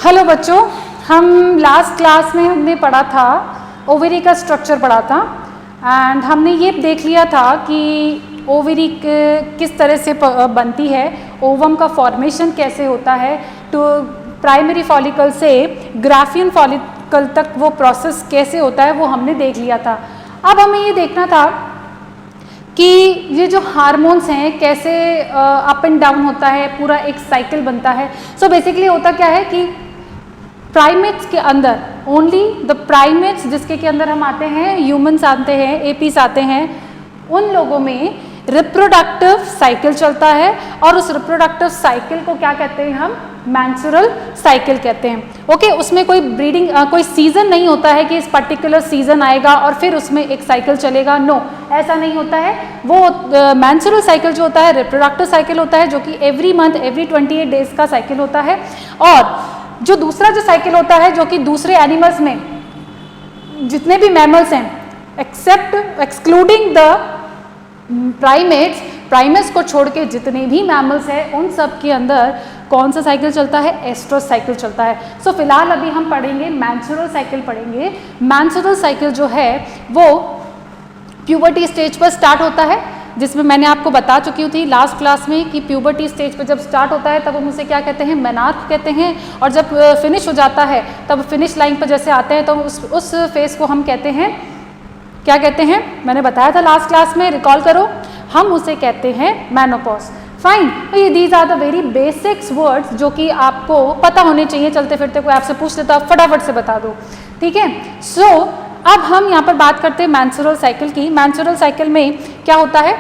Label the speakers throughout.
Speaker 1: Hello बच्चों, हम last class में हमने पढ़ा था ओवरी का स्ट्रक्चर पढ़ा था एंड हमने ये देख लिया था कि ओवरी किस तरह से बनती है, ओवम का फॉर्मेशन कैसे होता है, तो प्राइमरी फॉलिकल से ग्राफियन फॉलिकल तक वो प्रोसेस कैसे होता है वो हमने देख लिया था। अब हमें ये देखना था कि ये जो हार्मोन्स हैं कैसे अप एंड डाउन होता है, पूरा एक साइकिल बनता है। सो बेसिकली होता क्या है कि प्राइमेट्स के अंदर ओनली द प्राइमेट्स जिसके के अंदर हम आते हैं, ह्यूमंस आते हैं, एपीस आते हैं, उन लोगों में रिप्रोडक्टिव साइकिल चलता है और उस रिप्रोडक्टिव साइकिल को क्या कहते हैं हम, मेंस्ट्रुअल साइकिल कहते हैं। ओके, उसमें कोई ब्रीडिंग कोई सीजन नहीं होता है कि इस पर्टिकुलर सीजन आएगा और फिर उसमें एक साइकिल चलेगा, नो ऐसा नहीं होता है। वो मेंस्ट्रुअल साइकिल जो होता है रिप्रोडक्टिव साइकिल होता है, जो कि एवरी मंथ एवरी 28 डेज का साइकिल होता है। और जो दूसरा जो साइकिल होता है, जो कि दूसरे एनिमल्स में जितने भी मैमल्स हैं एक्सक्लूडिंग द प्राइमेट्स को छोड़ के जितने भी मैमल्स हैं उन सब के अंदर कौन सा साइकिल चलता है, एस्ट्रस साइकिल चलता है। सो फिलहाल अभी हम पढ़ेंगे मेंस्ट्रुअल साइकिल पढ़ेंगे। मेंस्ट्रुअल साइकिल जो है वो प्यूबर्टी स्टेज पर स्टार्ट होता है, जिसमें मैंने आपको बता चुकी थी लास्ट क्लास में कि प्यूबर्टी स्टेज पर जब स्टार्ट होता है तब हम उसे क्या कहते हैं, मेनार्क कहते हैं, और जब फिनिश हो जाता है तब फिनिश लाइन पर जैसे आते हैं तो उस फेज को हम कहते हैं, क्या कहते हैं, मैंने बताया था लास्ट क्लास में, रिकॉल करो, हम उसे कहते हैं मेनोपॉज। फाइन, ये these are the very basics words जो कि आपको पता होने चाहिए। चलते फिरते कोई आपसे पूछ लेता आप फटाफट से बता दो, ठीक है। सो अब हम यहाँ पर बात करते हैं मेंस्ट्रुअल साइकिल की। मेंस्ट्रुअल साइकिल में क्या होता है,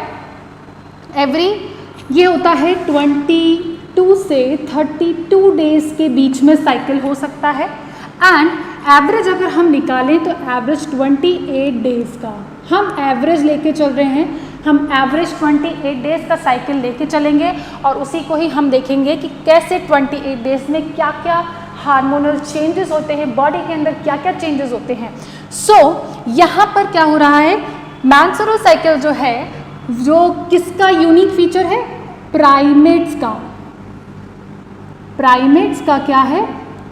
Speaker 1: ये होता है 22 से 32 डेज के बीच में साइकिल हो सकता है एंड एवरेज अगर हम निकालें तो एवरेज 28 डेज का हम एवरेज लेके चल रहे हैं। हम एवरेज 28 डेज का साइकिल लेके चलेंगे और उसी को ही हम देखेंगे कि कैसे 28 डेज में क्या क्या हार्मोनल चेंजेस होते हैं, बॉडी के अंदर क्या क्या चेंजेस होते हैं। सो यहाँ पर क्या हो रहा है, मेंस्ट्रुअल साइकिल जो है जो किसका यूनिक फीचर है, प्राइमेट्स का। प्राइमेट्स का क्या है,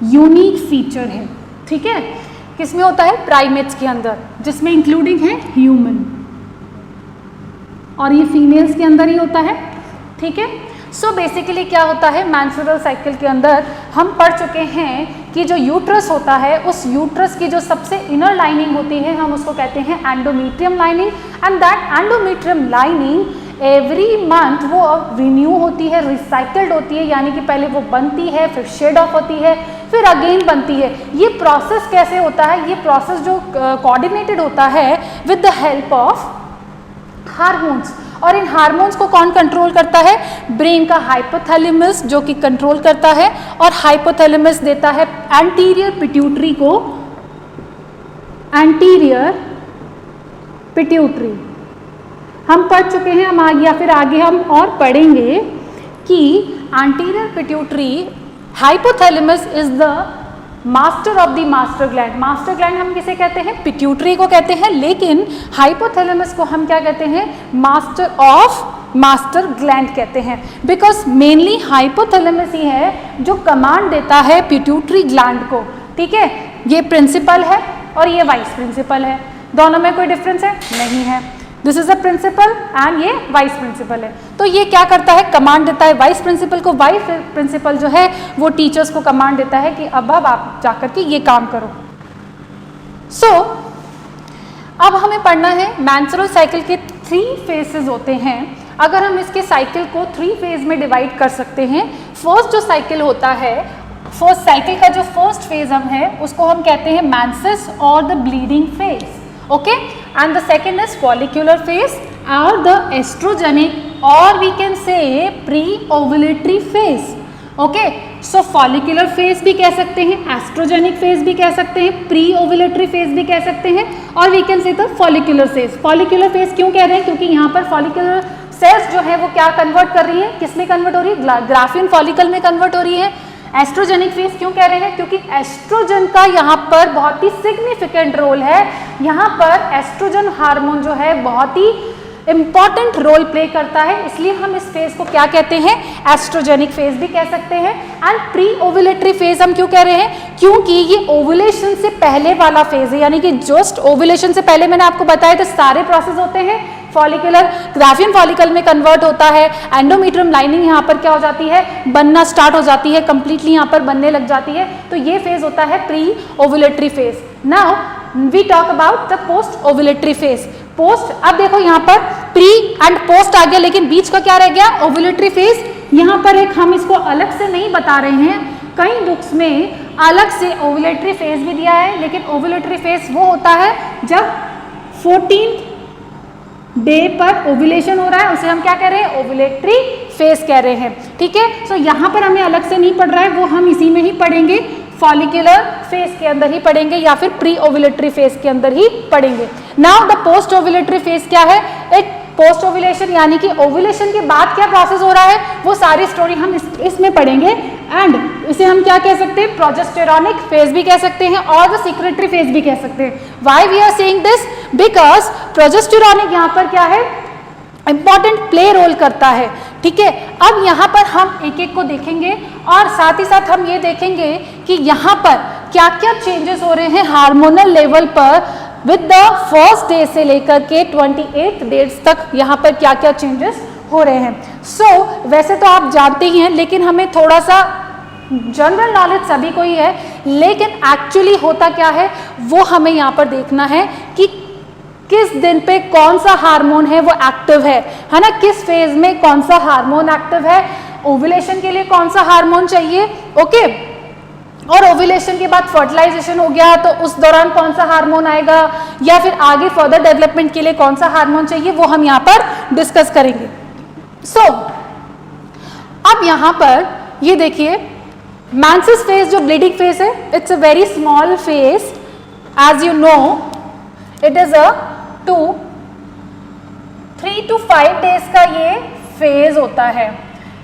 Speaker 1: यूनिक फीचर है, ठीक है। किसमें होता है, प्राइमेट्स के अंदर, जिसमें इंक्लूडिंग है ह्यूमन, और ये फीमेल्स के अंदर ही होता है, ठीक है। सो बेसिकली क्या होता है मेंस्ट्रुअल साइकिल के अंदर, हम पढ़ चुके हैं कि जो यूट्रस होता है उस यूट्रस की जो सबसे इनर लाइनिंग होती है हम उसको कहते हैं endometrium lining, and that endometrium lining every month वो रिन्यू होती है, रिसाइकल्ड होती है, यानी कि पहले वो बनती है, फिर शेड ऑफ होती है, फिर अगेन बनती है। ये प्रोसेस कैसे होता है, ये प्रोसेस जो कोऑर्डिनेटेड होता है with the help of hormones. और इन हार्मोन्स को कौन कंट्रोल करता है, ब्रेन का हाइपोथैलेमस जो कि कंट्रोल करता है, और हाइपोथैलेमस देता है एंटीरियर पिट्यूटरी को, एंटीरियर पिट्यूटरी हम पढ़ चुके हैं, हम आगे या फिर आगे हम और पढ़ेंगे कि anterior pituitary hypothalamus is the master of the master gland. Master gland हम किसे कहते हैं, पिट्यूटरी को कहते हैं, लेकिन हाइपोथैलेमस को हम क्या कहते हैं, मास्टर ऑफ मास्टर ग्लैंड कहते हैं, बिकॉज मेनली हाइपोथैलेमस ही है जो कमांड देता है पिट्यूटरी ग्लैंड को, ठीक है। ये प्रिंसिपल है और ये वाइस प्रिंसिपल है, दोनों में कोई डिफरेंस है नहीं है। This is a principal and ये वाइस प्रिंसिपल है। तो ये क्या करता है, कमांड देता है वाइस प्रिंसिपल को। वाइस प्रिंसिपल जो है वो टीचर्स को कमांड देता है कि अब आप जाकर के ये काम करो। सो अब हमें पढ़ना है मेंस्ट्रुअल साइकिल के 3 फेजेस होते हैं। अगर हम इसके साइकिल को 3 फेज में डिवाइड कर सकते हैं। फर्स्ट जो साइकिल होता है, फर्स्ट साइकिल का जो फर्स्ट फेज हम है उसको हम कहते हैं मेंसेस और the bleeding phase, okay, and the second is follicular phase or the estrogenic or we can say pre-ovulatory phase, okay. So follicular phase भी कह सकते हैं, estrogenic phase भी कह सकते हैं, pre-ovulatory phase भी कह सकते हैं, और we can say the follicular phase। follicular phase क्यों कह रहे हैं, क्योंकि यहाँ पर follicular cells जो है वो क्या कन्वर्ट कर रही है, किस में कन्वर्ट हो रही है, ग्राफियन फॉलिकल में कन्वर्ट हो रही है। एस्ट्रोजेनिक फेज क्यों कह रहे हैं, क्योंकि एस्ट्रोजन का यहाँ पर बहुत ही सिग्निफिकेंट रोल है। यहाँ पर एस्ट्रोजन हार्मोन जो है बहुत ही इंपॉर्टेंट रोल प्ले करता है, इसलिए हम इस फेज को क्या कहते हैं, एस्ट्रोजेनिक फेज भी कह सकते हैं। एंड प्री ओव्यूलेटरी फेज हम क्यों कह रहे हैं, क्योंकि ये ओव्यूलेशन से पहले वाला फेज है, यानी कि जस्ट ओव्यूलेशन से पहले मैंने आपको बताया तो सारे प्रोसेस होते हैं, फॉलिकुलर ग्राफियन फॉलिकल में कन्वर्ट होता है, एंडोमेट्रियम लाइनिंग यहाँ पर क्या हो जाती है, बनना स्टार्ट हो जाती है, कंप्लीटली यहाँ पर बनने लग जाती है, तो ये फेज होता है pre ovulatory phase. Now we talk about the post ovulatory phase. Post, अब देखो यहाँ पर प्री एंड पोस्ट आ गया, लेकिन बीच का क्या रह गया, ओव्यूलेटरी फेज। यहाँ पर एक हम इसको अलग से नहीं बता रहे हैं, कई बुक्स में अलग से ओव्यूलेटरी फेज भी दिया है, लेकिन ओव्यूलेटरी फेज वो होता है जब 14th डे पर ओव्यूलेशन हो रहा है, उसे हम क्या कह रहे हैं, ओव्यूलेटरी फेज कह रहे हैं, ठीक है। सो यहाँ पर हमें अलग से नहीं पढ़ रहा है, वो हम इसी में ही पढ़ेंगे, फॉलिकुलर फेज के अंदर ही पढ़ेंगे या फिर प्री ओव्यूलेटरी फेज के अंदर ही पढ़ेंगे। Now the post ovulatory phase क्या है, एक पोस्ट ओव्यूलेशन यानी कि ओव्यूलेशन के बाद क्या प्रोसेस हो रहा है, वो सारी स्टोरी हम इसमें पढ़ेंगे। एंड इसे हम क्या कह सकते हैं, प्रोजेस्टेरॉनिक फेज भी कह सकते हैं और द सिक्रेटरी फेज भी कह सकते हैं। Why we are saying this, because प्रोजेस्टेरॉनिक यहाँ पर क्या है, इंपॉर्टेंट प्ले रोल करता है, ठीक है। अब यहाँ पर हम एक एक को देखेंगे और साथ ही साथ हम ये देखेंगे कि यहाँ पर क्या क्या चेंजेस हो रहे हैं हार्मोनल लेवल पर विद द फर्स्ट डे से लेकर के 28 डेज तक, यहाँ पर क्या क्या चेंजेस हो रहे हैं। सो वैसे तो आप जानते ही हैं, लेकिन हमें थोड़ा सा जनरल नॉलेज सभी को ही है, लेकिन एक्चुअली होता क्या है वो हमें यहाँ पर देखना है कि किस दिन पे कौन सा हार्मोन है वो एक्टिव है ना, किस फेज में कौन सा हार्मोन एक्टिव है, ओव्यूलेशन के लिए कौन सा हार्मोन चाहिए, ओके। और ओव्यूलेशन के बाद फर्टिलाइजेशन हो गया तो उस दौरान कौन सा हार्मोन आएगा, या फिर आगे फर्दर डेवलपमेंट के लिए कौन सा हार्मोन चाहिए, वो हम यहाँ पर डिस्कस करेंगे। सो अब यहाँ पर ये देखिए, मैंसेस फेज जो ब्लीडिंग फेज है, it's a very small phase, as you know it is a 3 to 5 days का ये फेज होता है।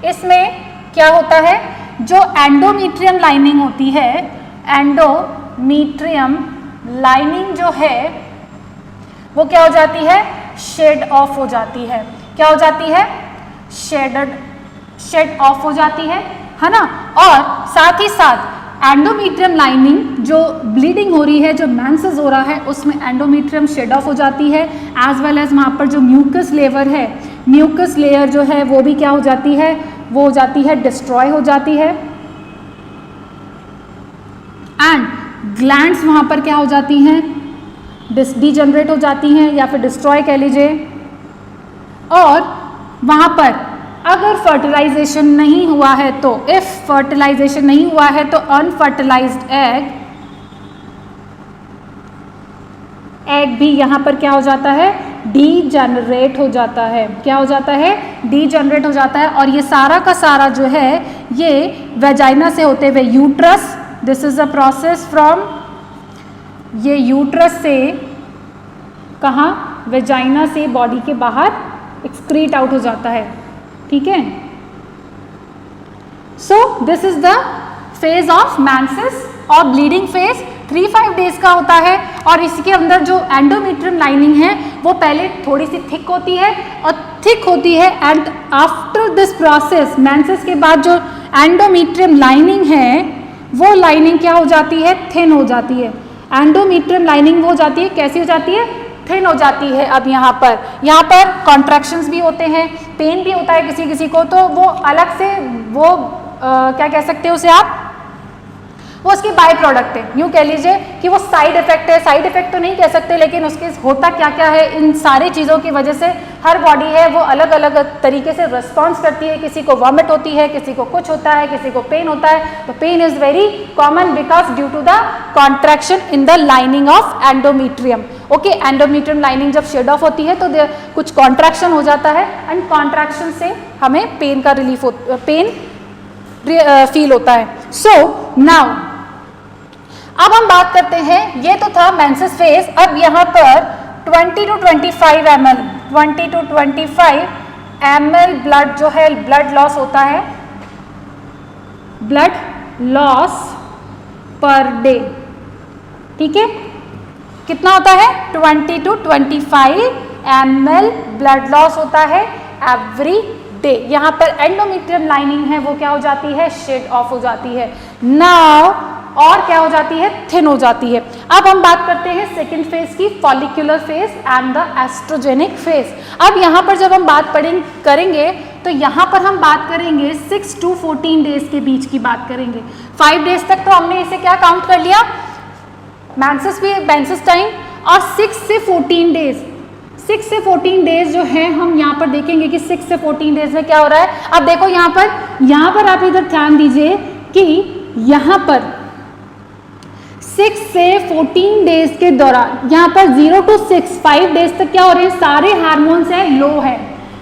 Speaker 1: इसमें क्या होता है, जो एंडोमेट्रियम लाइनिंग होती है, एंडोमेट्रियम लाइनिंग जो है वो क्या हो जाती है, शेड ऑफ हो जाती है। क्या हो जाती है, शेड ऑफ हो जाती है ना। और साथ ही साथ एंडोमेट्रियम लाइनिंग जो ब्लीडिंग हो रही है, जो मेंसेस हो रहा है, उसमें एंडोमेट्रियम शेड ऑफ हो जाती है, एज वेल एज वहाँ पर जो म्यूकस लेयर है, म्यूकस लेयर जो है वो भी क्या हो जाती है, वो हो जाती है डिस्ट्रॉय हो जाती है। एंड ग्लैंड्स वहाँ पर क्या हो जाती हैं, डिजनरेट हो जाती हैं या फिर डिस्ट्रॉय कह लीजिए। और वहाँ पर अगर फर्टिलाइजेशन नहीं हुआ है तो, इफ फर्टिलाइजेशन नहीं हुआ है तो अनफर्टिलाइज्ड एग भी यहाँ पर क्या हो जाता है, डीजनरेट हो जाता है। क्या हो जाता है, डीजनरेट हो जाता है। और ये सारा का सारा जो है ये वेजाइना से होते हुए uterus, this is a process from, ये यूट्रस से कहाँ, वेजाइना से बॉडी के बाहर एक्सक्रीट आउट हो जाता है, ठीक है। So this is the phase of menses और ब्लीडिंग फेज 3-5 डेज का होता है। और इसके अंदर जो एंडोमेट्रियम लाइनिंग है वो पहले थोड़ी सी थिक होती है और थिक होती है, and after this process menses के बाद जो एंडोमेट्रियम लाइनिंग है वो लाइनिंग क्या हो जाती है, थिन हो जाती है। एंडोमेट्रियम लाइनिंग वो हो जाती है, कैसी हो जाती है, थिन हो जाती है। अब यहाँ पर कॉन्ट्रैक्शंस भी होते हैं, पेन भी होता है किसी किसी को, तो वो अलग से वो क्या कह सकते हैं उसे आप, वो उसकी बाय प्रोडक्ट है, यूँ कह लीजिए कि वो साइड इफेक्ट है। साइड इफेक्ट तो नहीं कह सकते, लेकिन उसके होता क्या क्या है, इन सारी चीज़ों की वजह से हर बॉडी है वो अलग अलग तरीके से रिस्पॉन्स करती है। किसी को वॉमिट होती है, किसी को कुछ होता है, किसी को पेन होता है। तो pain is very common because due to the contraction in the lining of endometrium. Okay, endometrium lining जब शेड ऑफ होती है तो कुछ कॉन्ट्रैक्शन हो जाता है, एंड कॉन्ट्रैक्शन से हमें पेन का रिलीफ पेन फील होता है। सो नाउ अब हम बात करते हैं, ये तो था मेंसेस फेज। अब यहाँ पर 20 to 25 ml, 20 to 25 ml blood जो है, ब्लड लॉस होता है, ब्लड लॉस पर डे, ठीक है। कितना होता है, 20 to 25 ml ब्लड लॉस होता है एवरी डे। यहाँ पर एंडोमेट्रियम लाइनिंग है वो क्या हो जाती है, शेड ऑफ हो जाती है नाउ, और क्या हो जाती है, थिन हो जाती है। अब हम बात करते हैं सेकेंड फेज की, follicular phase and the oestrogenic phase. अब यहाँ पर जब हम बात करेंगे तो यहाँ पर हम बात करेंगे 6 to 14 डेज के बीच की बात करेंगे। 5 डेज तक तो हमने इसे क्या काउंट कर लिया, मेंसेस टाइम, और 6 से 14 डेज, 6 से 14 डेज जो है हम यहाँ पर देखेंगे कि 6 से 14 डेज में क्या हो रहा है। अब देखो यहाँ पर आप इधर ध्यान दीजिए कि यहाँ पर 6 से 14 डेज के दौरान यहाँ पर 0 to 6 5 डेज तक क्या हो रहे हैं, सारे हार्मोन्स हैं लो है,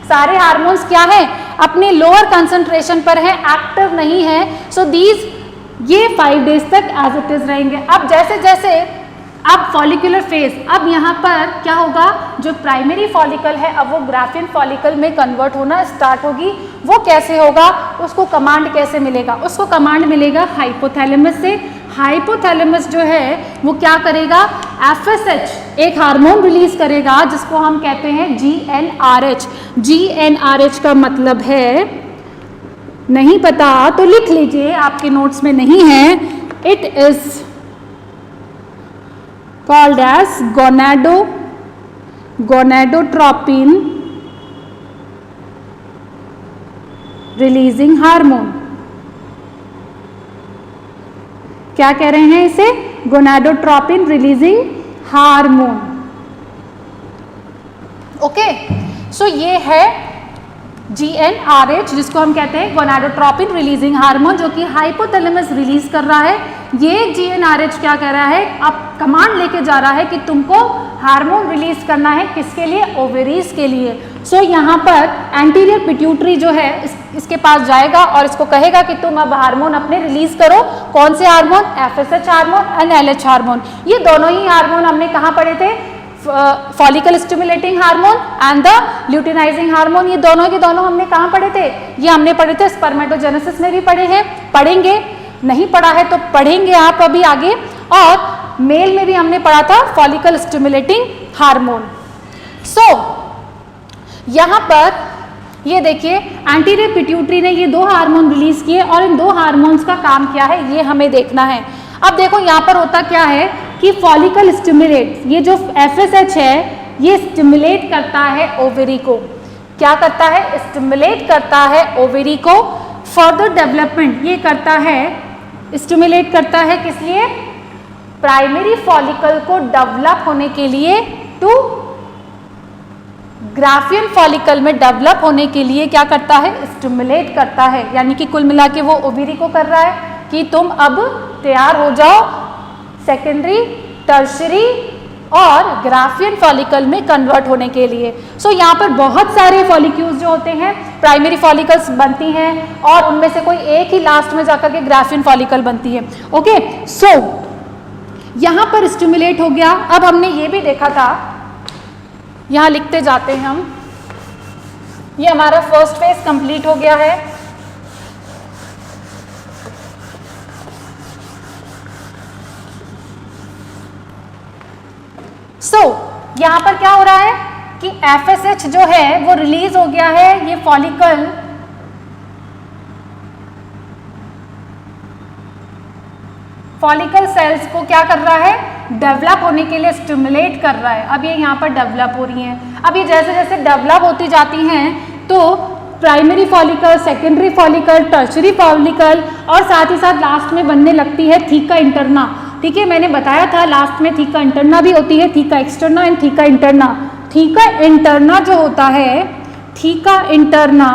Speaker 1: सारे हार्मोन्स क्या है, अपने लोअर कंसंट्रेशन पर है, एक्टिव नहीं है। सो ये 5 डेज तक एज इट इज रहेंगे। अब जैसे जैसे अब फॉलिकुलर फेज, अब यहाँ पर क्या होगा, जो प्राइमरी फॉलिकल है अब वो ग्राफियन फॉलिकल में कन्वर्ट होना स्टार्ट होगी। वो कैसे होगा, उसको कमांड कैसे मिलेगा, उसको कमांड मिलेगा हाइपोथैलेमस से। हाइपोथैलेमस जो है वो क्या करेगा, FSH एक हार्मोन रिलीज करेगा जिसको हम कहते हैं GnRH। GnRH का मतलब है, नहीं पता तो लिख लीजिए, आपके नोट्स में नहीं है, it is called as gonadotropin releasing hormone। क्या कह रहे हैं इसे, गोनाडोट्रोपिन रिलीजिंग हार्मोन। ओके, सो ये है GnRH जिसको हम कहते हैं गोनाडोट्रोपिन रिलीजिंग हार्मोन, जो कि हाइपोथैलेमस रिलीज कर रहा है। ये GnRH क्या कह रहा है, अब कमांड लेके जा रहा है कि तुमको हार्मोन रिलीज करना है, किसके लिए, ओवेरीज के लिए। सो यहाँ पर एंटीरियर पिट्यूटरी जो है इसके पास जाएगा और इसको कहेगा कि तुम अब हार्मोन अपने रिलीज करो। कौन से hormone, FSH hormone and LH hormone. ये दोनों ही हार्मोन हमने कहाँ पढ़े थे, follicle stimulating hormone and the luteinizing hormone. ये दोनों के दोनों हमने कहाँ पढ़े थे, ये हमने पढ़े थे स्पर्मेटोजेनेसिस में भी पढ़े हैं, पढ़ेंगे, नहीं पढ़ा है तो पढ़ेंगे आप अभी आगे। और मेल में भी हमने पढ़ा था फॉलिकल स्टिमुलेटिंग हार्मोन। सो यहाँ पर ये देखिए एंटीरियर पिट्यूटरी ने ये 2 हार्मोन रिलीज किए और इन 2 हार्मोन्स का काम क्या है ये हमें देखना है। अब देखो यहाँ पर होता क्या है कि फॉलिकल स्टिमुलेट, ये जो FSH है ये स्टिमुलेट करता है ओवेरी को। क्या करता है, स्टिमुलेट करता है ओवेरी को फर्दर डेवलपमेंट। ये करता है, स्टिमुलेट करता है किस लिए, प्राइमरी फॉलिकल को डेवलप होने के लिए, टू ग्राफियन फॉलिकल में डेवलप होने के लिए क्या करता है, स्टिमुलेट करता है। यानी कि कुल मिला के वो ओवेरी को कर रहा है कि तुम अब तैयार हो जाओ सेकेंडरी, टर्शरी और ग्राफियन फॉलिकल में कन्वर्ट होने के लिए। सो यहाँ पर बहुत सारे फॉलिक्यूल्स जो होते हैं, प्राइमरी फॉलिकल्स बनती हैं और उनमें से कोई एक ही लास्ट में जाकर के ग्राफियन फॉलिकल बनती है। ओके, सो यहाँ पर स्टिमुलेट हो गया। अब हमने ये भी देखा था, यहाँ लिखते जाते हैं हम, ये हमारा फर्स्ट फेज कंप्लीट हो गया है। सो यहाँ पर क्या हो रहा है कि FSH जो है वो रिलीज हो गया है। ये फॉलिकल सेल्स को क्या कर रहा है, डेवलप होने के लिए स्टिमुलेट कर रहा है। अब ये यहाँ पर डेवलप हो रही हैं। अब ये जैसे जैसे डेवलप होती जाती हैं तो primary follicle, secondary follicle, tertiary follicle और साथ ही साथ लास्ट में बनने लगती है थीका इंटरना। ठीक है, मैंने बताया था लास्ट में थीका इंटरना भी होती है, theca externa and theca interna. Theca interna जो होता है, थीका इंटरना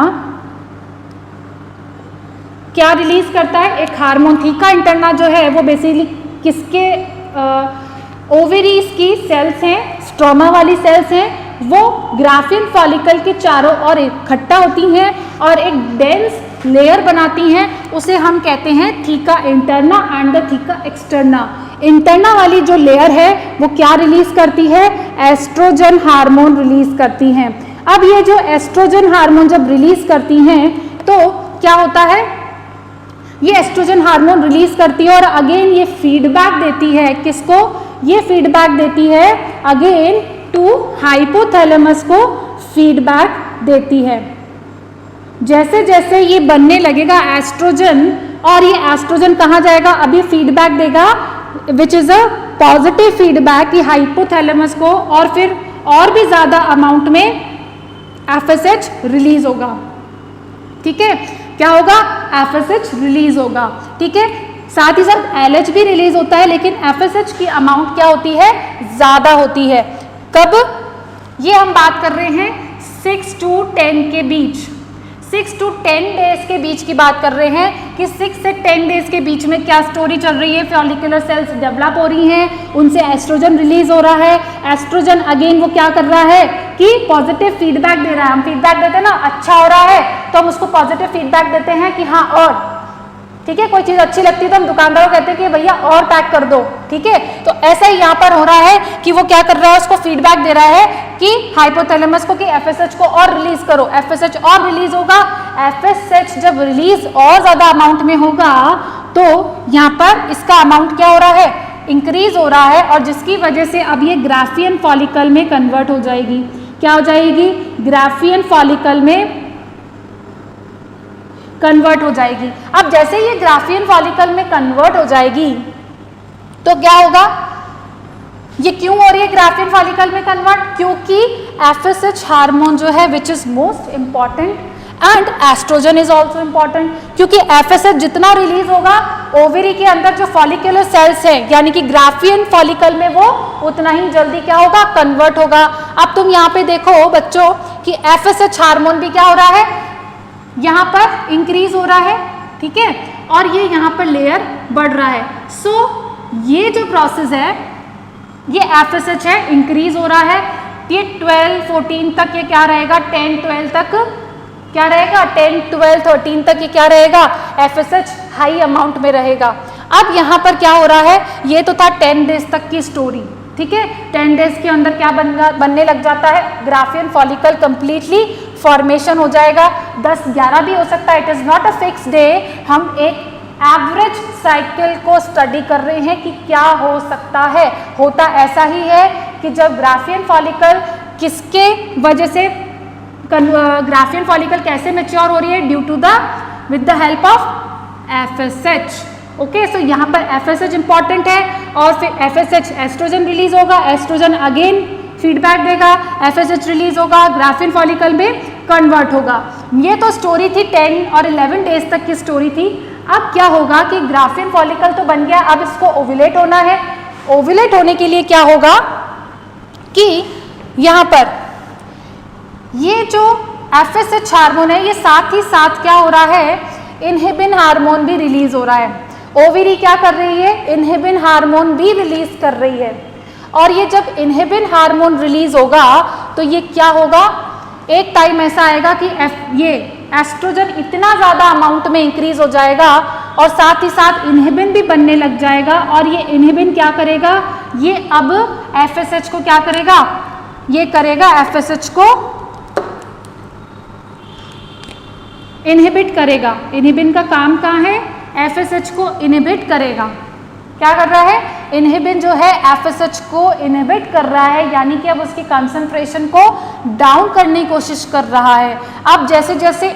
Speaker 1: क्या रिलीज करता है, एक हार्मोन। थीका इंटरना जो है वो बेसिकली किसके, ओवेरीज की सेल्स हैं, स्ट्रोमा वाली सेल्स हैं, वो ग्राफियन फॉलिकल के चारों ओर इकट्ठा होती हैं और एक डेंस लेयर बनाती हैं। उसे हम कहते हैं theca interna and the theca externa. Interna वाली जो लेयर है वो क्या रिलीज करती है, एस्ट्रोजन हार्मोन रिलीज करती हैं। अब ये जो एस्ट्रोजन हार्मोन जब रिलीज करती हैं तो क्या होता है, ये एस्ट्रोजन हार्मोन रिलीज करती है और अगेन ये फीडबैक देती है किसको, ये फीडबैक देती है अगेन टू हाइपोथैलेमस को फीडबैक देती है। जैसे जैसे ये बनने लगेगा एस्ट्रोजन, और ये एस्ट्रोजन कहाँ जाएगा, अभी फीडबैक देगा which is a positive feedback कि हाइपोथैलेमस को, और फिर और भी ज्यादा अमाउंट में FSH रिलीज होगा। ठीक है, क्या होगा, FSH रिलीज होगा। ठीक है, साथ ही साथ LH भी रिलीज होता है, लेकिन FSH की अमाउंट क्या होती है, ज्यादा होती है। कब, ये हम बात कर रहे हैं 6 to 10 के बीच, 6 to 10 डेज के बीच की बात कर रहे हैं कि 6 से 10 डेज के बीच में क्या स्टोरी चल रही है, फॉलिकुलर सेल्स डेवलप हो रही हैं, उनसे एस्ट्रोजन रिलीज हो रहा है। एस्ट्रोजन अगेन वो क्या कर रहा है कि पॉजिटिव फीडबैक दे रहा है। हम फीडबैक देते हैं ना, अच्छा हो रहा है तो हम उसको पॉजिटिव फीडबैक देते हैं कि हाँ और, ठीक है, कोई चीज अच्छी लगती है तो हम दुकानदार को कहते हैं कि भैया और पैक कर दो। ठीक है, तो ऐसा ही यहाँ पर हो रहा है कि वो क्या कर रहा है, उसको फीडबैक दे रहा है कि हाइपोथैलेमस को कि FSH को और रिलीज करो, FSH और रिलीज होगा। FSH जब रिलीज और ज्यादा अमाउंट में होगा तो यहाँ पर इसका अमाउंट क्या हो रहा है, इंक्रीज हो रहा है, और जिसकी वजह से अब ये ग्राफियन फॉलिकल में कन्वर्ट हो जाएगी। क्या हो जाएगी, ग्राफियन फॉलिकल में कन्वर्ट हो जाएगी। अब जैसे ये ग्राफियन फॉलिकल में कन्वर्ट हो जाएगी तो क्या होगा, ये क्यों हो रही है ग्राफियन फॉलिकल में कन्वर्ट, क्योंकि FSH हार्मोन जो है which is most important and estrogen is also important, क्योंकि FSH जितना रिलीज होगा ओवरी के अंदर जो फॉलिकुलर सेल्स है यानी कि ग्राफियन फॉलिकल में, वो उतना ही जल्दी क्या होगा, कन्वर्ट होगा। अब तुम यहाँ पे देखो बच्चों कि FSH हार्मोन भी क्या हो रहा है, यहाँ पर इंक्रीज हो रहा है। ठीक है, और ये यहाँ पर लेयर बढ़ रहा है। सो ये जो प्रोसेस है, ये FSH है, इंक्रीज हो रहा है। ये 12-14 तक ये क्या रहेगा, 10-12 तक क्या रहेगा, 10-12 13 तक ये क्या रहेगा, FSH हाई अमाउंट में रहेगा। अब यहाँ पर क्या हो रहा है, ये तो था 10 डेज तक की स्टोरी। ठीक है, 10 डेज के अंदर क्या बनने लग जाता है, ग्राफियन फॉलिकल कंप्लीटली फॉर्मेशन हो जाएगा। 10-11 भी हो सकता है, it is not a fix day. हम एक एवरेज साइकिल को स्टडी कर रहे हैं कि क्या हो सकता है। होता ऐसा ही है कि जब ग्राफियन फॉलिकल किसके वजह से, ग्राफियन फॉलिकल कैसे मैच्योर हो रही है, due to the with the help of FSH। Okay, so यहाँ पर FSH इंपॉर्टेंट है, और फिर FSH एस्ट्रोजन रिलीज होगा, एस्ट्रोजन अगेन फीडबैक देगा, FSH रिलीज होगा, ग्राफियन फॉलिकल में कन्वर्ट होगा। ये तो स्टोरी थी 10 और 11 डेज तक की स्टोरी थी। अब क्या होगा कि ग्राफियन फॉलिकल तो बन गया, अब इसको ओव्यूलेट होना है। ओव्यूलेट होने के लिए क्या होगा कि यहाँ पर ये जो FSH हार्मोन है, ये साथ ही साथ क्या हो रहा है, इनहिबिन हार्मोन भी रिलीज हो रहा है। ओवरी क्या कर रही है, इनहिबिन हार्मोन भी रिलीज कर रही है। और ये जब इनहिबिन हार्मोन रिलीज होगा तो ये क्या होगा, एक टाइम ऐसा आएगा कि ये एस्ट्रोजन इतना ज्यादा अमाउंट में इंक्रीज हो जाएगा, और साथ ही साथ इनहिबिन भी बनने लग जाएगा। और ये इनहिबिन क्या करेगा, ये अब FSH को क्या करेगा, ये करेगा FSH को इनहिबिट करेगा। इनहिबिन का काम कहाँ है, FSH को इनहिबिट करेगा। क्या कर रहा है, इनहिबिन जो है FSH को इनहिबिट कर रहा है, यानी कि अब उसकी कंसंट्रेशन को डाउन करने की कोशिश कर रहा है। अब जैसे जैसे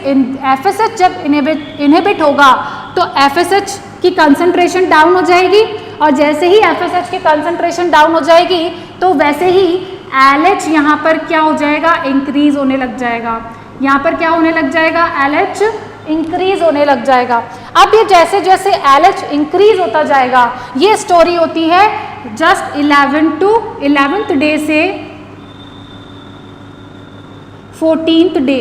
Speaker 1: FSH जब इनहिबिट होगा तो FSH की कंसंट्रेशन डाउन हो जाएगी, और जैसे ही FSH की कंसंट्रेशन डाउन हो जाएगी तो वैसे ही LH यहाँ पर क्या हो जाएगा, इंक्रीज होने लग जाएगा। यहाँ पर क्या होने लग जाएगा, LH इंक्रीज होने लग जाएगा। अब ये जैसे जैसे LH इंक्रीज होता जाएगा, ये स्टोरी होती है जस्ट 11th डे से 14th डे।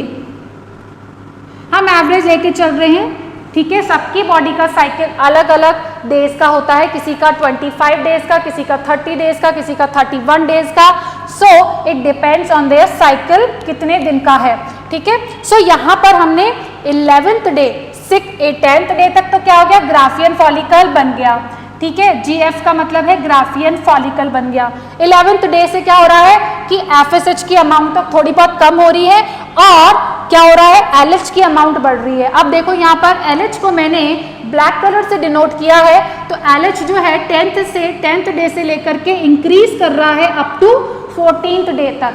Speaker 1: हम एवरेज लेके चल रहे हैं। ठीक है, सबकी बॉडी का साइकिल अलग अलग डेज का होता है, किसी का 25 डेज का, किसी का 30 डेज का, किसी का 31 डेज का। So it depends on their cycle कितने दिन का है। ठीक है, सो यहाँ पर हमने 11th डे 10th डे तक तो क्या हो गया, ग्राफियन फॉलिकल बन गया। ठीक है, GF का मतलब है ग्राफियन फॉलिकल बन गया। 11th डे से क्या हो रहा है कि FSH की अमाउंट तो थोड़ी बहुत कम हो रही है, और क्या हो रहा है, LH की अमाउंट बढ़ रही है। अब देखो यहाँ पर LH को मैंने ब्लैक कलर से डिनोट किया है, तो LH जो है 10th डे से लेकर के इंक्रीज कर रहा है अप टू 14th डे तक।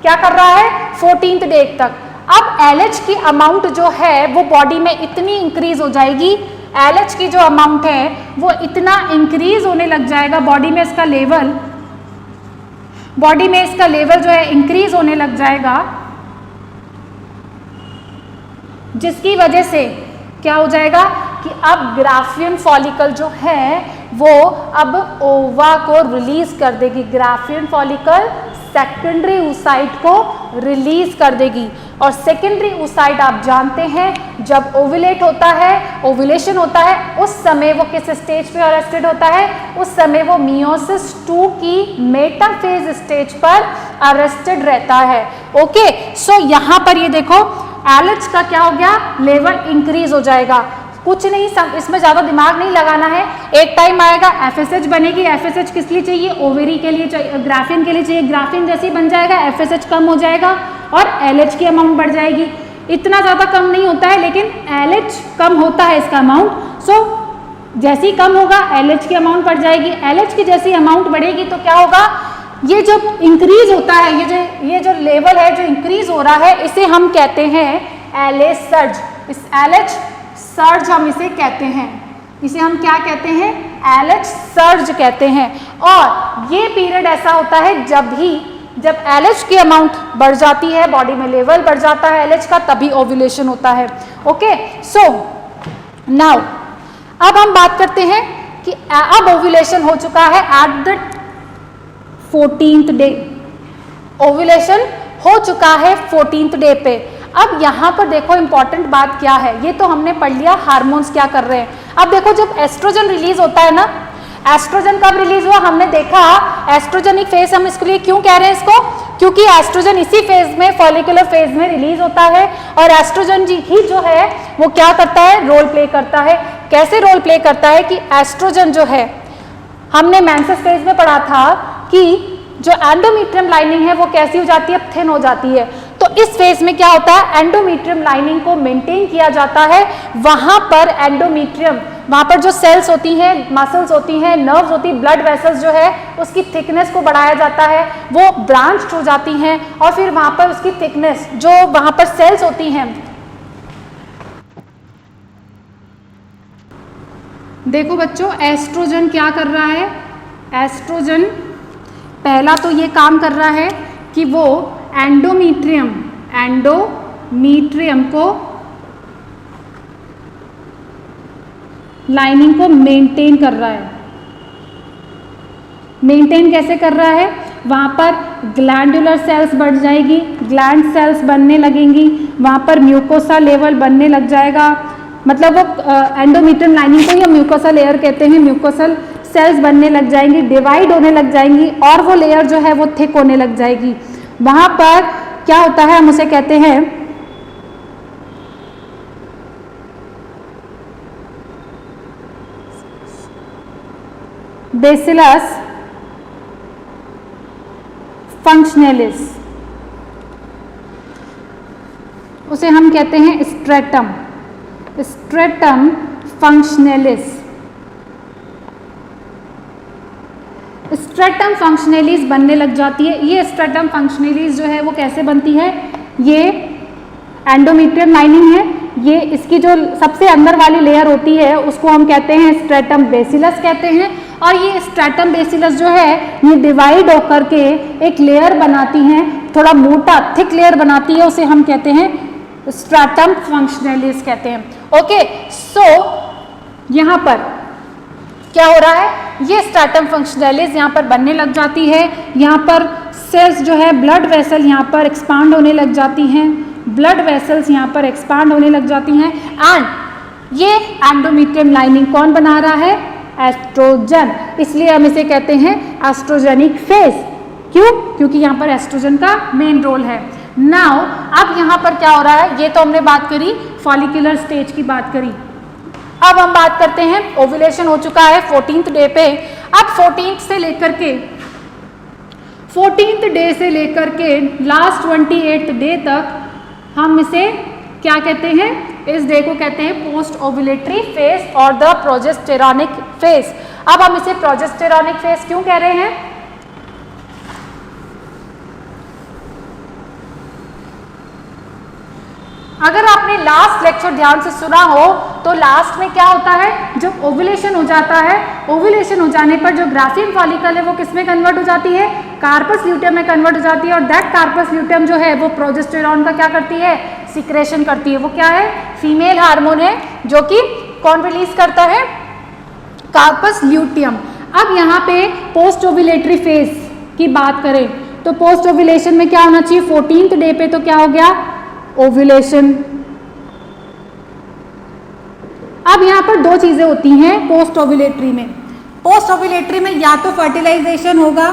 Speaker 1: क्या कर रहा है? 14th डे तक। अब LH की अमाउंट जो है वो बॉडी में इतनी इंक्रीज हो जाएगी, LH की जो अमाउंट है वो इतना इंक्रीज होने लग जाएगा, बॉडी में इसका लेवल जो है इंक्रीज होने लग जाएगा, जिसकी वजह से क्या हो जाएगा कि अब ग्राफियन फॉलिकल जो है वो अब ओवा को रिलीज कर देगी। ग्राफियन फॉलिकल सेकेंडरी oocyte को रिलीज कर देगी। और सेकेंडरी oocyte आप जानते हैं जब ओवुलेट होता है, ओवुलेशन होता है, उस समय वो किस स्टेज पे अरेस्टेड होता है? उस समय वो मियोसिस 2 की मेटाफेज स्टेज पर अरेस्टेड रहता है। ओके, सो यहाँ पर ये देखो LH का क्या हो गया? लेवल इंक्रीज हो जाएगा। कुछ नहीं, सब इसमें ज़्यादा दिमाग नहीं लगाना है। एक टाइम आएगा FSH बनेगी। FSH किस लिए चाहिए? ओवेरी के लिए चाहिए, ग्राफिन के लिए चाहिए। ग्राफिन जैसे ही बन जाएगा FSH कम हो जाएगा और LH की अमाउंट बढ़ जाएगी। इतना ज़्यादा कम नहीं होता है, लेकिन LH कम होता है इसका अमाउंट। सो जैसे ही कम होगा LH की अमाउंट बढ़ जाएगी। LH की जैसी अमाउंट बढ़ेगी तो क्या होगा? ये जो इंक्रीज होता है, ये जो लेवल है जो इंक्रीज हो रहा है, इसे हम कहते हैं LH सर्ज। इस LH सर्ज हम इसे कहते हैं। इसे हम क्या कहते हैं? LH सर्ज कहते हैं। और ये पीरियड ऐसा होता है जब LH की अमाउंट बढ़ जाती है, बॉडी में लेवल बढ़ जाता है LH का, तभी ओव्यूलेशन होता है। ओके, सो नाउ अब हम बात करते हैं कि अब ओव्यूलेशन हो चुका है at the 14th day. Ovulation हो चुका है 14th डे पे। अब यहाँ पर देखो इंपॉर्टेंट बात क्या है, ये तो हमने पढ़ लिया हार्मोन्स क्या कर रहे हैं। अब देखो जब एस्ट्रोजन रिलीज होता है ना, एस्ट्रोजन कब रिलीज हुआ? हमने देखा एस्ट्रोजेनिक फेज हम इसके लिए क्यों कह रहे हैं इसको? क्योंकि एस्ट्रोजन इसी फेज में, फॉलिकुलर फेज में रिलीज होता है। और एस्ट्रोजन जी ही जो है वो क्या करता है? रोल प्ले करता है। कैसे रोल प्ले करता है कि एस्ट्रोजन जो है, हमने मेंसेस फेज में पढ़ा था कि जो एंडोमेट्रियम लाइनिंग है वो कैसी हो जाती है? थिन हो जाती है। तो इस फेज में क्या होता है? एंडोमेट्रियम लाइनिंग को मेंटेन किया जाता है। वहां पर एंडोमेट्रियम, वहां पर जो सेल्स होती हैं, मसल्स होती हैं, नर्व्स होती हैं, ब्लड वेसल्स जो है उसकी थिकनेस को बढ़ाया जाता है, वो ब्रांच्ड हो जाती हैं और फिर वहां पर उसकी थिकनेस, जो वहां पर सेल्स होती हैं, देखो बच्चों एस्ट्रोजन क्या कर रहा है? एस्ट्रोजन पहला तो ये काम कर रहा है कि वो एंडोमेट्रियम को लाइनिंग को मेंटेन कर रहा है। मेंटेन कैसे कर रहा है? वहां पर ग्लैंडुलर सेल्स बढ़ जाएगी, ग्लैंड सेल्स बनने लगेंगी, वहां पर म्यूकोसा लेवल बनने लग जाएगा। मतलब वो एंडोमेट्रियम लाइनिंग को या म्यूकोसा लेयर कहते हैं। म्यूकोसल सेल्स बनने लग जाएंगी, डिवाइड होने लग जाएंगी और वो लेयर जो है वो थिक होने लग जाएगी। वहां पर क्या होता है? हम उसे कहते हैं बेसिलस फंक्शनलिस। उसे हम कहते हैं स्ट्रेटम फंक्शनलिस। स्ट्रेटम फंक्शनलिस बनने लग जाती है। ये स्ट्रेटम फंक्शनलिस जो है वो कैसे बनती है? ये एंडोमेट्रियम लाइनिंग है, ये इसकी जो सबसे अंदर वाली लेयर होती है उसको हम कहते हैं स्ट्रेटम बेसिलस कहते हैं। और ये स्ट्रेटम बेसिलस जो है ये डिवाइड होकर के एक लेयर बनाती हैं, थोड़ा मोटा थिक लेयर बनाती है, उसे हम कहते हैं स्ट्रेटम फंक्शनलिस कहते हैं। ओके, सो यहाँ पर क्या हो रहा है? ये स्ट्रेटम फंक्शनलिस यहाँ पर बनने लग जाती है। यहाँ पर सेल्स जो है, ब्लड वेसल यहाँ पर एक्सपांड होने लग जाती हैं, ब्लड वेसल्स यहाँ पर एक्सपांड होने लग जाती हैं। एंड ये एंडोमेट्रियम लाइनिंग कौन बना रहा है? एस्ट्रोजन। इसलिए हम इसे कहते हैं एस्ट्रोजेनिक फेज। क्यों? क्योंकि यहाँ पर एस्ट्रोजन का मेन रोल है। नाउ अब यहाँ पर क्या हो रहा है? ये तो हमने बात करी फॉलिकुलर स्टेज की बात करी। अब हम बात करते हैं ओव्यूलेशन हो चुका है 14th डे पे। अब 14th डे से लेकर के लास्ट 28th डे तक हम इसे क्या कहते हैं? इस डे को कहते हैं पोस्ट ओव्यूलेटरी फेज और द प्रोजेस्टेरॉनिक फेज। अब हम इसे प्रोजेस्टेरॉनिक फेज क्यों कह रहे हैं? लास्ट लेक्चर ध्यान से सुना हो तो लास्ट में क्या होता है, जब ओव्यूलेशन हो जाता है, ओव्यूलेशन हो जाने पर जो ग्राफियन फॉलिकल है वो किस में कन्वर्ट हो जाती है, कार्पस ल्यूटियम में कन्वर्ट हो जाती है। और दैट कार्पस ल्यूटियम जो है वो प्रोजेस्टेरॉन का क्या करती है, सिक्रेशन करती है। वो क्या है, फीमेल हार्मोन है जो कि कौन रिलीज करता है, कार्पस ल्यूटियम। अब यहाँ पे पोस्ट ओव्यूलेटरी फेज की बात करें तो पोस्ट ओव्यूलेशन में क्या होना चाहिए, 14th डे पे तो क्या हो गया, ओव्यूलेशन। अब यहाँ पर दो चीजें होती हैं पोस्ट ओव्यूलेटरी में। पोस्ट ओव्यूलेटरी में या तो फर्टिलाइजेशन होगा,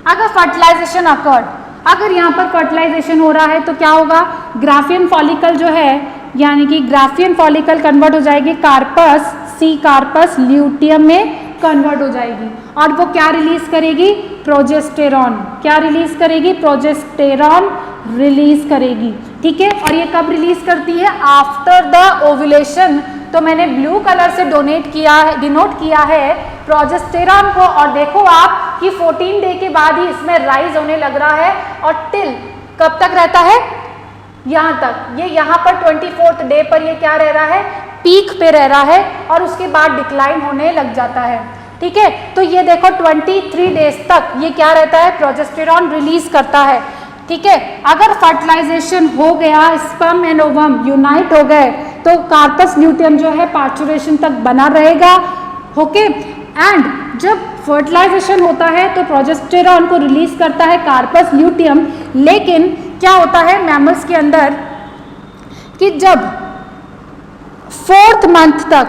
Speaker 1: अगर फर्टिलाइजेशन अकर्ड, अगर यहाँ पर फर्टिलाइजेशन हो रहा है तो क्या होगा, ग्राफियन फॉलिकल जो है यानी कि ग्राफियन फॉलिकल कन्वर्ट हो जाएगी कार्पस, सी कार्पस ल्यूटियम में कन्वर्ट हो जाएगी और वो क्या रिलीज करेगी, प्रोजेस्टेरॉन। क्या रिलीज करेगी, प्रोजेस्टेरॉन रिलीज करेगी। ठीक है, और ये कब रिलीज करती है, आफ्टर द ओव्यूलेशन। तो मैंने ब्लू कलर से डिनोट किया है प्रोजेस्टेरॉन को, और देखो आप कि 14 डे के बाद ही इसमें राइज होने लग रहा है और टिल कब तक रहता है, यहाँ तक। ये यहाँ पर 24th डे पर ये क्या रह रहा है, पीक पे रह रहा है और उसके बाद डिक्लाइन होने लग जाता है। ठीक है, तो ये देखो 23 डेज तक ये क्या रहता है, प्रोजेस्टेरॉन रिलीज करता है। ठीक है, अगर फर्टिलाइजेशन हो गया, स्पर्म एंड ओवम यूनाइट हो गए तो कार्पस ल्यूटियम जो है पार्चुरेशन तक बना रहेगा। ओके, एंड जब फर्टिलाइजेशन होता है तो प्रोजेस्टेरॉन को रिलीज करता है कार्पस ल्यूटियम। लेकिन क्या होता है मैमल्स के अंदर कि जब 4th मंथ तक,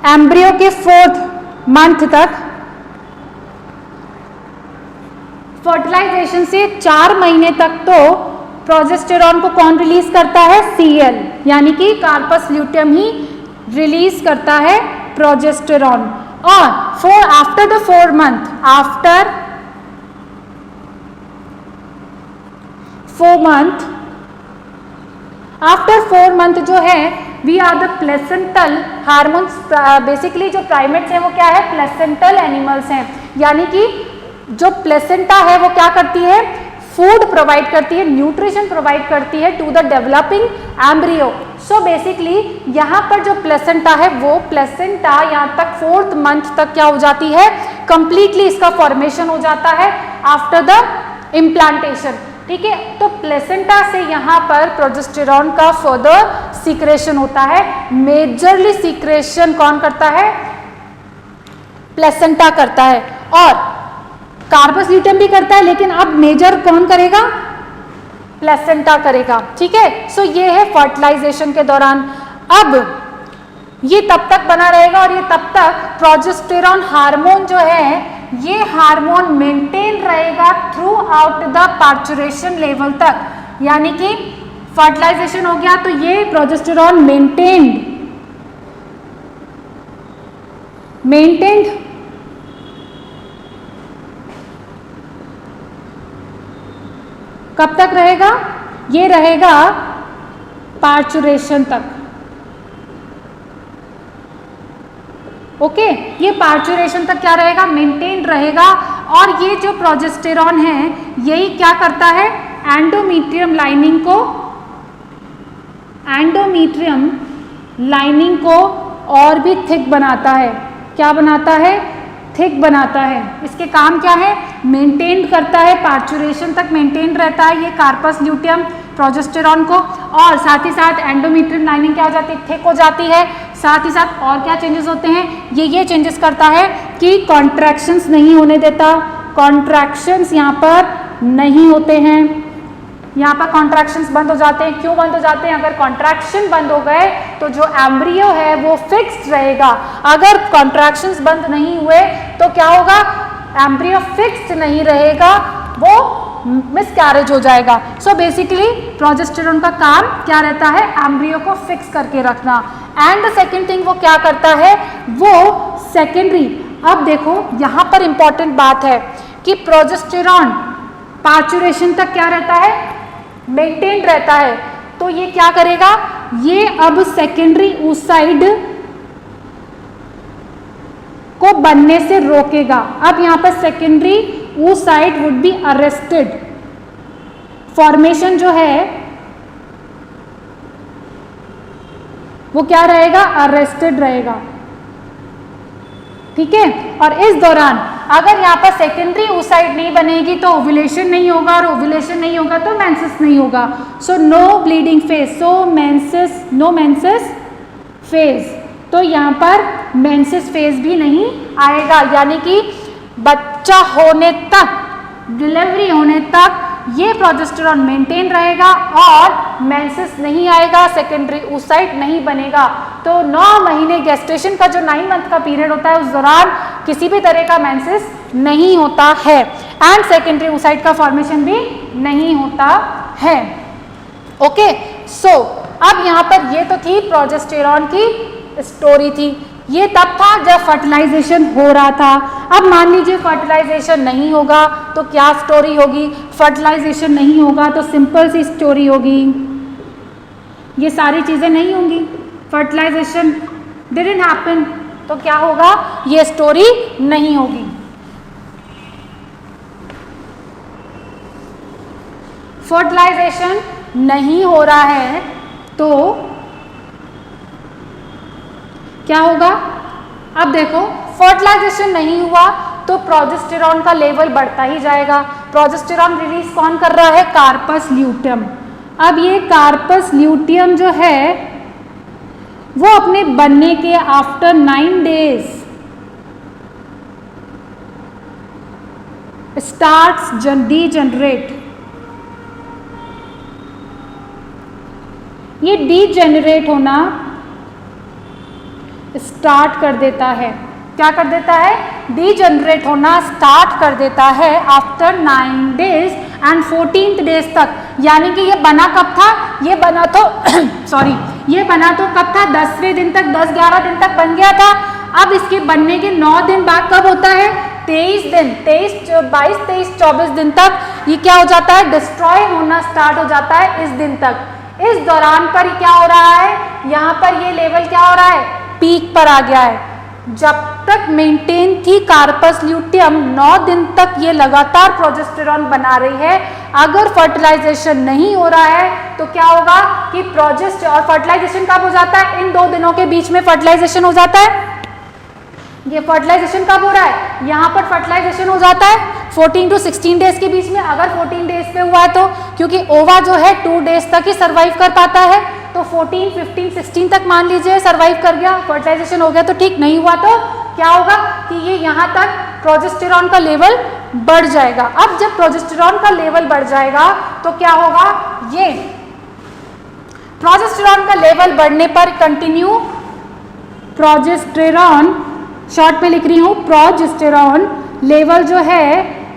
Speaker 1: एम्ब्रियो के 4th मंथ तक फर्टिलाइजेशन से 4 महीने तक तो प्रोजेस्टेरॉन को कौन रिलीज करता है, सीएल यानी कि कार्पस ल्यूटियम ही रिलीज करता है प्रोजेस्टेरॉन। और after the 4 month, after 4 month जो है we are the placental hormones. Basically जो प्राइमेट्स हैं वो क्या है, प्लेसेंटल एनिमल्स हैं, यानी कि जो प्लेसेंटा है वो क्या करती है, फूड प्रोवाइड करती है, न्यूट्रिशन प्रोवाइड करती है to the developing embryo. So basically यहाँ पर जो प्लेसेंटा है वो प्लेसेंटा यहाँ तक 4th मंथ तक क्या हो जाती है, कंप्लीटली इसका फॉर्मेशन हो जाता है आफ्टर द इम्प्लांटेशन। ठीक है, तो प्लेसेंटा से यहाँ पर प्रोजेस्टेरॉन का फर्दर सीक्रेशन होता है। मेजरली सीक्रेशन कौन करता है, प्लेसेंटा करता है, और कार्पस ल्यूटियम भी करता है, लेकिन अब मेजर कौन करेगा, प्लेसेंटा करेगा। ठीक है, सो ये है फर्टिलाइजेशन के दौरान। अब ये तब तक बना रहेगा और ये तब तक प्रोजेस्टेरॉन हार्मोन जो है ये हार्मोन मेंटेन रहेगा through out the parturition level तक, यानी कि फर्टिलाइजेशन हो गया तो ये प्रोजेस्टेरॉन मेंटेन्ड कब तक रहेगा, ये रहेगा पार्चुरेशन तक। ओके, ये पार्चुरेशन तक क्या रहेगा, मेंटेन रहेगा। और ये जो प्रोजेस्टेरॉन है यही क्या करता है, एंडोमीट्रियम लाइनिंग को और भी थिक बनाता है। क्या बनाता है, थिक बनाता है। इसके काम क्या है, मेंटेन करता है, पार्चुरेशन तक मेंटेन रहता है ये कार्पस ल्यूटियम प्रोजेस्टेरॉन को, और साथ ही साथ एंडोमीट्रियम लाइनिंग क्या हो जाती है, थिक हो जाती है। साथ ही साथ और क्या चेंजेस होते हैं, ये चेंजेस करता है कि कॉन्ट्रैक्शंस नहीं होने देता, कॉन्ट्रैक्शंस यहाँ पर नहीं होते हैं, यहाँ पर कॉन्ट्रैक्शंस बंद हो जाते हैं। क्यों बंद हो जाते हैं, अगर कॉन्ट्रैक्शन बंद हो गए तो जो एम्ब्रियो है वो फिक्स्ड रहेगा। अगर कॉन्ट्रैक्शंस बंद नहीं हुए तो क्या होगा, एम्ब्रियो फिक्स्ड नहीं रहेगा, वो मिसकैरेज हो जाएगा। सो बेसिकली प्रोजेस्टेरॉन का काम क्या रहता है, एम्ब्रियो को फिक्स करके रखना। एंड द सेकेंड थिंग वो क्या करता है, वो सेकेंडरी। अब देखो यहाँ पर इंपॉर्टेंट बात है कि प्रोजेस्टेरॉन पार्चुरेशन तक क्या रहता है, मेंटेन रहता है। तो ये क्या करेगा, ये अब सेकेंडरी को बनने से रोकेगा। अब यहाँ पर secondary oocyte would be arrested, formation जो है वो क्या रहेगा, अरेस्टेड रहेगा, ठीक है। और इस दौरान अगर यहाँ पर सेकेंडरी oocyte नहीं बनेगी तो ओव्यूलेशन नहीं होगा, और ओव्यूलेशन नहीं होगा तो मेंसेस नहीं होगा। सो नो ब्लीडिंग फेज, सो मेंसेस, नो मेंसेस फेज, तो यहाँ पर मेंसेस फेज भी नहीं आएगा, यानी कि बच्चा होने तक, डिलीवरी होने तक ये प्रोजेस्टेरॉन मेंटेन रहेगा और मेंसेस नहीं आएगा, सेकेंडरी oocyte नहीं बनेगा। तो 9 महीने गेस्टेशन का जो 9 मंथ का पीरियड होता है उस दौरान किसी भी तरह का मेंसेस नहीं होता है, एंड सेकेंडरी oocyte का फॉर्मेशन भी नहीं होता है। ओके, सो अब यहाँ पर ये तो थी प्रोजेस्टेरॉन की स्टोरी थी। ये तब था जब फर्टिलाइजेशन हो रहा था। अब मान लीजिए फर्टिलाइजेशन नहीं होगा तो क्या स्टोरी होगी, फर्टिलाइजेशन नहीं होगा तो सिंपल सी स्टोरी होगी, ये सारी चीज़ें नहीं होंगी, फर्टिलाइजेशन डिडंट हैपन, तो क्या होगा, ये स्टोरी नहीं होगी। फर्टिलाइजेशन नहीं हो रहा है तो क्या होगा, अब देखो फर्टिलाइजेशन नहीं हुआ तो प्रोजेस्टेरॉन का लेवल बढ़ता ही जाएगा। प्रोजेस्टेरॉन रिलीज कौन कर रहा है, कार्पस ल्यूटियम। अब ये कार्पस ल्यूटियम जो है वो अपने बनने के आफ्टर 9 डेज स्टार्ट्स डीजनरेट, ये डीजनरेट होना स्टार्ट कर देता है। क्या कर देता है, डीजनरेट होना स्टार्ट कर देता है after 9 days and 14th days तक। यानी कि ये बना कब था, ये बना तो सॉरी, ये बना तो कब था, 10वें दिन तक, 10-11 दिन तक बन गया था। अब इसके बनने के 9 दिन बाद कब होता है, 23 दिन, 22-23-24 दिन तक ये क्या हो जाता है, डिस्ट्रॉय होना स्टार्ट हो जाता है इस दिन तक। इस दौरान पर क्या हो रहा है, यहाँ पर ये लेवल क्या हो रहा है, पीक पर आ गया है। जब तक मेंटेन थी कार्पस ल्यूटियम 9 दिन तक ये लगातार प्रोजेस्टेरॉन बना रही है। अगर फर्टिलाइजेशन नहीं हो रहा है तो क्या होगा कि और फर्टिलाइजेशन कब हो जाता है, इन 2 दिनों के बीच में फर्टिलाइजेशन हो जाता है। ये फर्टिलाइजेशन कब हो रहा है, यहाँ पर फर्टिलाइजेशन हो जाता है 14 to 16 डेज के बीच में। अगर 14 डेज पे हुआ है तो, क्योंकि ओवा जो है 2 डेज तक ही सर्वाइव कर पाता है, तो 14, 15, 16 तक मान लीजिए सर्वाइव कर गया, फर्टिलाइजेशन हो गया तो ठीक, नहीं हुआ तो क्या होगा कि ये यहाँ तक प्रोजेस्टेरॉन का लेवल बढ़ जाएगा। अब जब प्रोजेस्टेरॉन का लेवल बढ़ जाएगा तो क्या होगा, ये प्रोजेस्टेरॉन का लेवल बढ़ने पर कंटिन्यू प्रोजेस्टेरॉन, शॉर्ट में लिख रही हूँ, प्रोजेस्टेरॉन लेवल जो है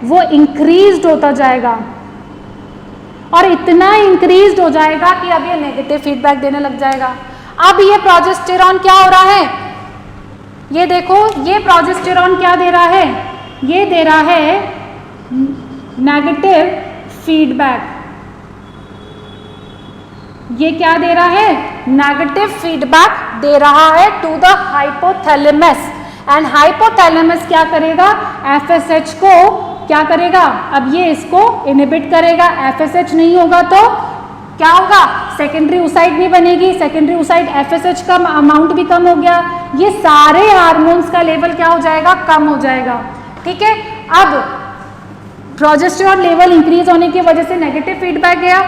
Speaker 1: वो इंक्रीज्ड होता जाएगा और इतना इंक्रीज्ड हो जाएगा कि अब ये नेगेटिव फीडबैक देने लग जाएगा। अब ये प्रोजेस्टेरॉन क्या हो रहा है, ये देखो, ये प्रोजेस्टेरॉन क्या दे रहा है, ये दे रहा है नेगेटिव फीडबैक। ये क्या दे रहा है, नेगेटिव फीडबैक दे रहा है to the hypothalamus. And hypothalamus क्या करेगा, FSH को क्या करेगा, अब ये इसको इनहिबिट करेगा। FSH नहीं होगा तो क्या होगा, सेकेंडरी oocyte भी बनेगी, सेकेंडरी oocyte FSH का अमाउंट भी कम हो गया, ये सारे हार्मोन्स का लेवल क्या हो जाएगा, कम हो जाएगा। ठीक है, अब प्रोजेस्टेरॉन लेवल इंक्रीज होने की वजह से नेगेटिव फीडबैक गया,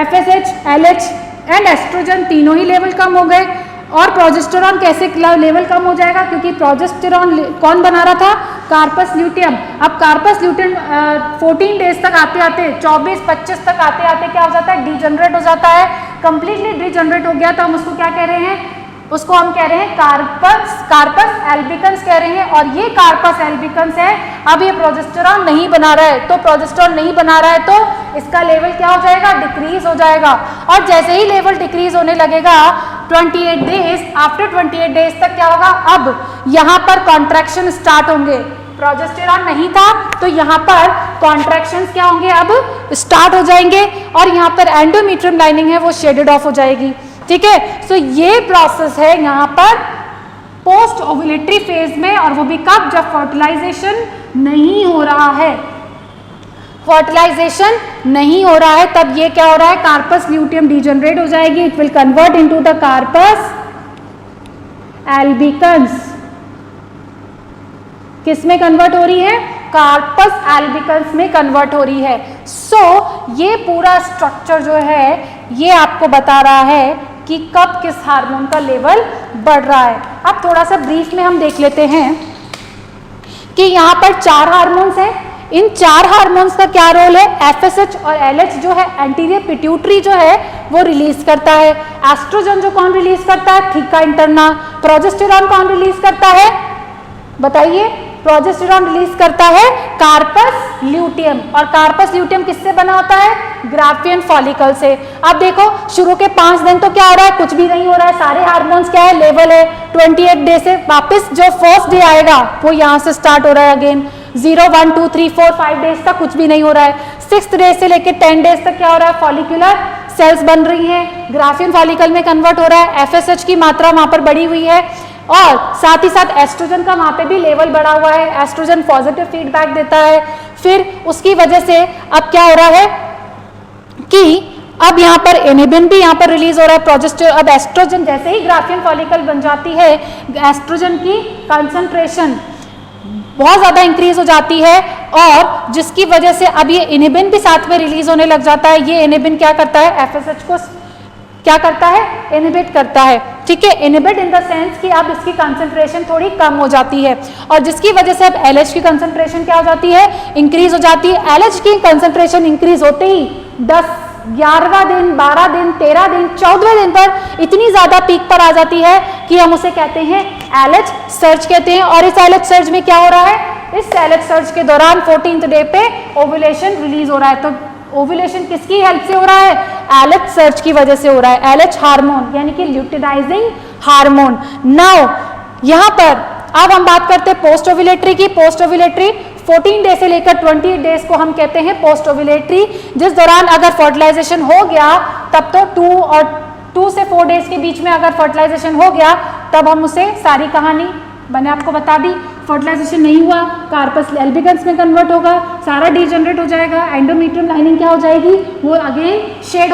Speaker 1: FSH, LH एंड एस्ट्रोजन तीनों ही लेवल कम हो गए। और प्रोजेस्टेरॉन कैसे लेवल कम हो जाएगा, क्योंकि प्रोजेस्टेरॉन कौन बना रहा था, कार्पस ल्यूटियम। अब कार्पस ल्यूटियम 14 डेज तक आते आते, 24-25 तक आते आते क्या हो जाता है, डीजनरेट हो जाता है, कंप्लीटली डीजनरेट हो गया। तो हम उसको क्या कह रहे हैं, उसको हम कह रहे हैं कार्पस एल्बिकन्स कह रहे हैं। और ये कार्पस एल्बिकन्स है, अब ये प्रोजेस्टेरॉन नहीं बना रहा है, तो प्रोजेस्टेरॉन नहीं बना रहा है तो इसका लेवल क्या हो जाएगा, डिक्रीज हो जाएगा। और जैसे ही लेवल डिक्रीज होने लगेगा 28 डेज, आफ्टर 28 डेज तक क्या होगा, अब यहाँ पर कॉन्ट्रैक्शन स्टार्ट होंगे। प्रोजेस्टेरॉन नहीं था तो यहाँ पर कॉन्ट्रैक्शंस क्या होंगे, अब स्टार्ट हो जाएंगे और यहाँ पर एंडोमेट्रियम लाइनिंग है वो शेडेड ऑफ हो जाएगी। ठीक है, सो ये प्रोसेस है यहाँ पर पोस्ट ओव्यूलेटरी फेज में, और वो भी कब, जब फर्टिलाइजेशन नहीं हो रहा है, फर्टिलाइजेशन नहीं हो रहा है, तब ये क्या हो रहा है, कार्पस ल्यूटियम डीजनरेट हो जाएगी, it will convert into the corpus albicans. किस में कन्वर्ट हो रही है, कार्पस एल्बिकन्स में कन्वर्ट हो रही है। सो ये पूरा स्ट्रक्चर जो है ये आपको बता रहा है कि कब किस हार्मोन का लेवल बढ़ रहा है। अब थोड़ा सा ब्रीफ में हम देख लेते हैं कि यहाँ पर 4 हार्मोन्स हैं। इन 4 हार्मोन्स का क्या रोल है, एफएसएच और एलएच जो है एंटीरियर पिट्यूटरी जो है वो रिलीज करता है। एस्ट्रोजन जो कौन रिलीज करता है, थीका इंटरना। प्रोजेस्टेरॉन कौन रिलीज करता है, बताइए, प्रोजेस्टेरॉन रिलीज करता है कार्पस ल्यूटियम, और कार्पस ल्यूटियम किससे बना होता है, ग्राफियन फॉलिकल से। अब देखो शुरू के 5 दिन तो क्या हो रहा है, कुछ भी नहीं हो रहा है, सारे हार्मोन्स क्या है, लेवल है। 28 डे से वापस जो फर्स्ट डे आएगा वो यहाँ से स्टार्ट हो रहा है अगेन, 0, 1, 2, 3, 4, 5 डेज तक कुछ भी नहीं हो रहा है। 6th डे से लेकर 10 डेज तक क्या हो रहा है, फॉलिकुलर सेल्स बन रही हैं, ग्राफियन फॉलिकल में कन्वर्ट हो रहा है, एफएसएच की मात्रा वहां पर बढ़ी हुई है, और साथ ही साथ एस्ट्रोजन का वहां पे भी लेवल बढ़ा हुआ है, एस्ट्रोजन पॉजिटिव फीडबैक देता है। फिर उसकी वजह से अब क्या हो रहा है कि अब यहाँ पर इनहिबिन भी यहाँ पर रिलीज हो रहा है, प्रोजेस्टेरॉन। अब एस्ट्रोजन जैसे ही ग्राफियन फॉलिकल बन जाती है, एस्ट्रोजन की कंसंट्रेशन बहुत ज्यादा इंक्रीज हो जाती है, और जिसकी वजह से अब ये इनहिबिन भी साथ में रिलीज होने लग जाता है। ये इनहिबिन क्या करता है, एफएसएच को क्या करता है, इनहिबिट करता है, ठीक है, इनहिबिट इन द सेंस कि अब इसकी कंसंट्रेशन थोड़ी कम हो जाती है, और जिसकी वजह से अब एलएच की कंसंट्रेशन क्या हो जाती है, इंक्रीज हो जाती है। एलएच की कंसंट्रेशन इंक्रीज होते ही 10, 11वां दिन, 12 दिन, 13 दिन, 14वें दिन पर इतनी ज्यादा पीक पर आ जाती है कि हम उसे कहते हैं एलएच सर्ज कहते हैं। और इस एलएच सर्ज में क्या हो रहा है, इस एलएच सर्ज के दौरान 14th डे पे ओव्यूलेशन रिलीज हो रहा है। तो ओव्यूलेशन किसकी हेल्प से हो रहा है, एलएच सर्ज की वजह से हो रहा है, एलएच हार्मोन यानी कि ल्यूटिनाइजिंग हार्मोन। नाउ यहाँ पर अब हम बात करते हैं पोस्ट ओव्यूलेटरी की। पोस्ट ओव्यूलेटरी 14 डे से लेकर 28 डेज को हम कहते हैं पोस्ट ओव्यूलेटरी, जिस दौरान अगर फर्टिलाइजेशन हो गया तब तो 2 से 4 डेज के बीच में अगर फर्टिलाइजेशन हो गया तब हम उसे, सारी कहानी मैंने आपको बता दी, फर्टिलाइजेशन नहीं हुआ, कार्पस एल्बिकन्स में कन्वर्ट होगा, सारा डीजनरेट हो जाएगा, एंडोमेट्रियम लाइनिंग क्या हो जाएगी, वो अगेन शेड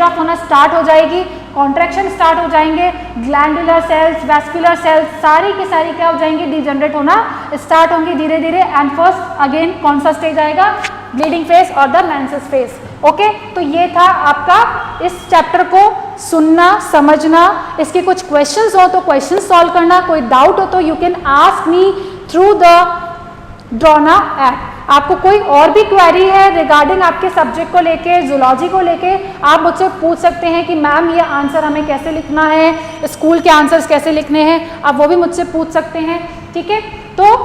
Speaker 1: ऑफ होना स्टार्ट हो जाएगी, कॉन्ट्रैक्शन स्टार्ट हो जाएंगे, ग्लैंडुलर सेल्स, वैस्कुलर सेल्स सारी की सारी क्या हो जाएंगी, डीजनरेट होना स्टार्ट होंगी धीरे धीरे। एंड फर्स्ट अगेन कौन सा स्टेज आएगा, ब्लीडिंग फेज और द मेंसेस फेज। ओके, तो ये था आपका इस चैप्टर को सुनना, समझना, इसके कुछ क्वेश्चंस हो तो क्वेश्चन सॉल्व करना, कोई डाउट हो तो you can ask me through the Drona app. आपको कोई और भी क्वेरी है रिगार्डिंग आपके सब्जेक्ट को लेके, जूलॉजी को लेके, आप मुझसे पूछ सकते हैं कि मैम ये आंसर हमें कैसे लिखना है, स्कूल के आंसर्स कैसे लिखने हैं, आप वो भी मुझसे पूछ सकते हैं, ठीक है। तो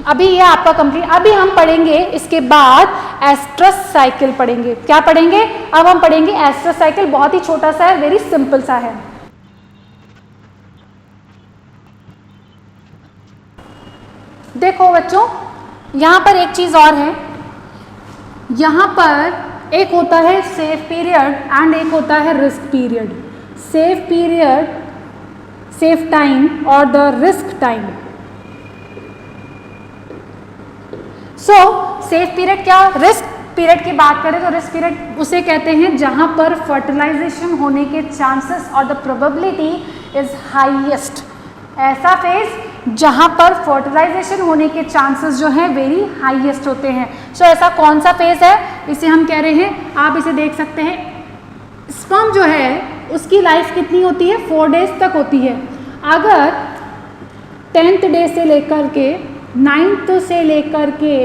Speaker 1: अभी ये आपका कंप्लीट, अभी हम पढ़ेंगे इसके बाद एस्ट्रस साइकिल पढ़ेंगे। क्या पढ़ेंगे, अब हम पढ़ेंगे एस्ट्रस साइकिल, बहुत ही छोटा सा है, वेरी सिंपल सा है। देखो बच्चों, यहाँ पर एक चीज और है, यहाँ पर एक होता है सेफ पीरियड एंड एक होता है risk period. Safe period, safe time और the risk time. So safe period क्या, रिस्क पीरियड की बात करें तो रिस्क पीरियड उसे कहते हैं जहां पर फर्टिलाइजेशन होने के चांसेस और द प्रोबेबिलिटी इज हाईएस्ट। ऐसा फेज जहां पर फर्टिलाइजेशन होने के चांसेस जो है वेरी हाईएस्ट होते हैं। सो ऐसा कौन सा फेज है, इसे हम कह रहे हैं, आप इसे देख सकते हैं, स्पर्म जो है उसकी लाइफ कितनी होती है, 4 डेज तक होती है। अगर 10th डे से लेकर के 9th से लेकर के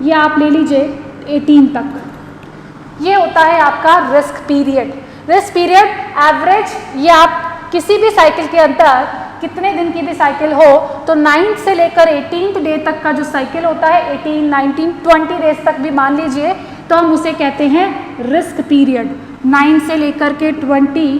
Speaker 1: ये आप ले लीजिए 18 तक, ये होता है आपका risk period. Risk period average, ये आप किसी भी साइकिल के अंदर कितने दिन की भी साइकिल हो तो 9th से लेकर 18th डे तक का जो साइकिल होता है, 18, 19, 20 डेज तक भी मान लीजिए, तो हम उसे कहते हैं रिस्क पीरियड। 9 से लेकर के 20,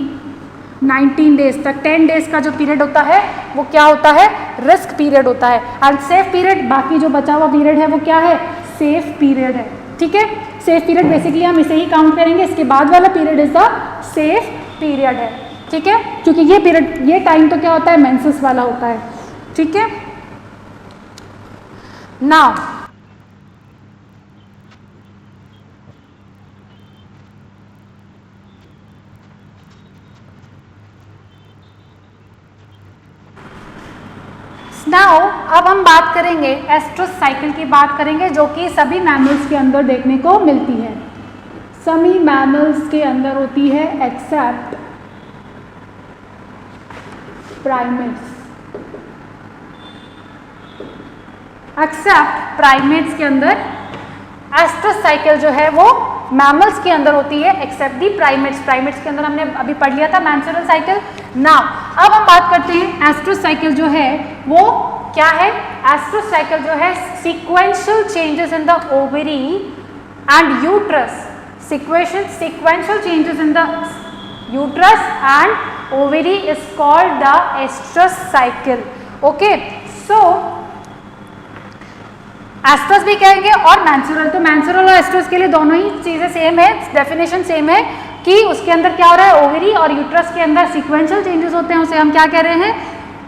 Speaker 1: 19 डेज तक, 10 डेज का जो पीरियड होता है वो क्या होता है, रिस्क पीरियड होता है। एंड सेफ पीरियड, बाकी जो बचा हुआ पीरियड है वो क्या है, सेफ पीरियड है, ठीक है। सेफ पीरियड बेसिकली हम इसे ही काउंट करेंगे, इसके बाद वाला period is the safe period है, ठीक है, क्योंकि ये पीरियड, ये टाइम तो क्या होता है, मेंसेस वाला होता है, ठीक है। नाउ अब हम बात करेंगे एस्ट्रस साइकिल की बात करेंगे, जो कि सभी मैमल्स के अंदर देखने को मिलती है, सभी मैमल्स के अंदर होती है एक्सेप्ट प्राइमेट्स। एक्सेप्ट प्राइमेट्स के अंदर एस्ट्रस साइकिल जो है वो मैमल्स के अंदर होती है, एक्सेप्ट दी प्राइमेट्स। प्राइमेट्स के अंदर हमने अभी पढ़ लिया था मेंस्ट्रुअल साइकिल। नाउ अब हम बात करते हैं एस्ट्रस साइकिल जो है वो क्या है। एस्ट्रस साइकिल जो है sequential changes in the ovary and uterus, sequential changes in the uterus and ovary is called the estrus cycle. Okay, so estrus भी कहेंगे और मेंस्ट्रुअल, तो मेंस्ट्रुअल और एस्ट्रस के लिए दोनों ही चीजें सेम है, डेफिनेशन सेम है कि उसके अंदर क्या हो रहा है, ओवरी और यूट्रस के अंदर सीक्वेंशियल चेंजेस होते हैं, उसे हम क्या कह रहे हैं,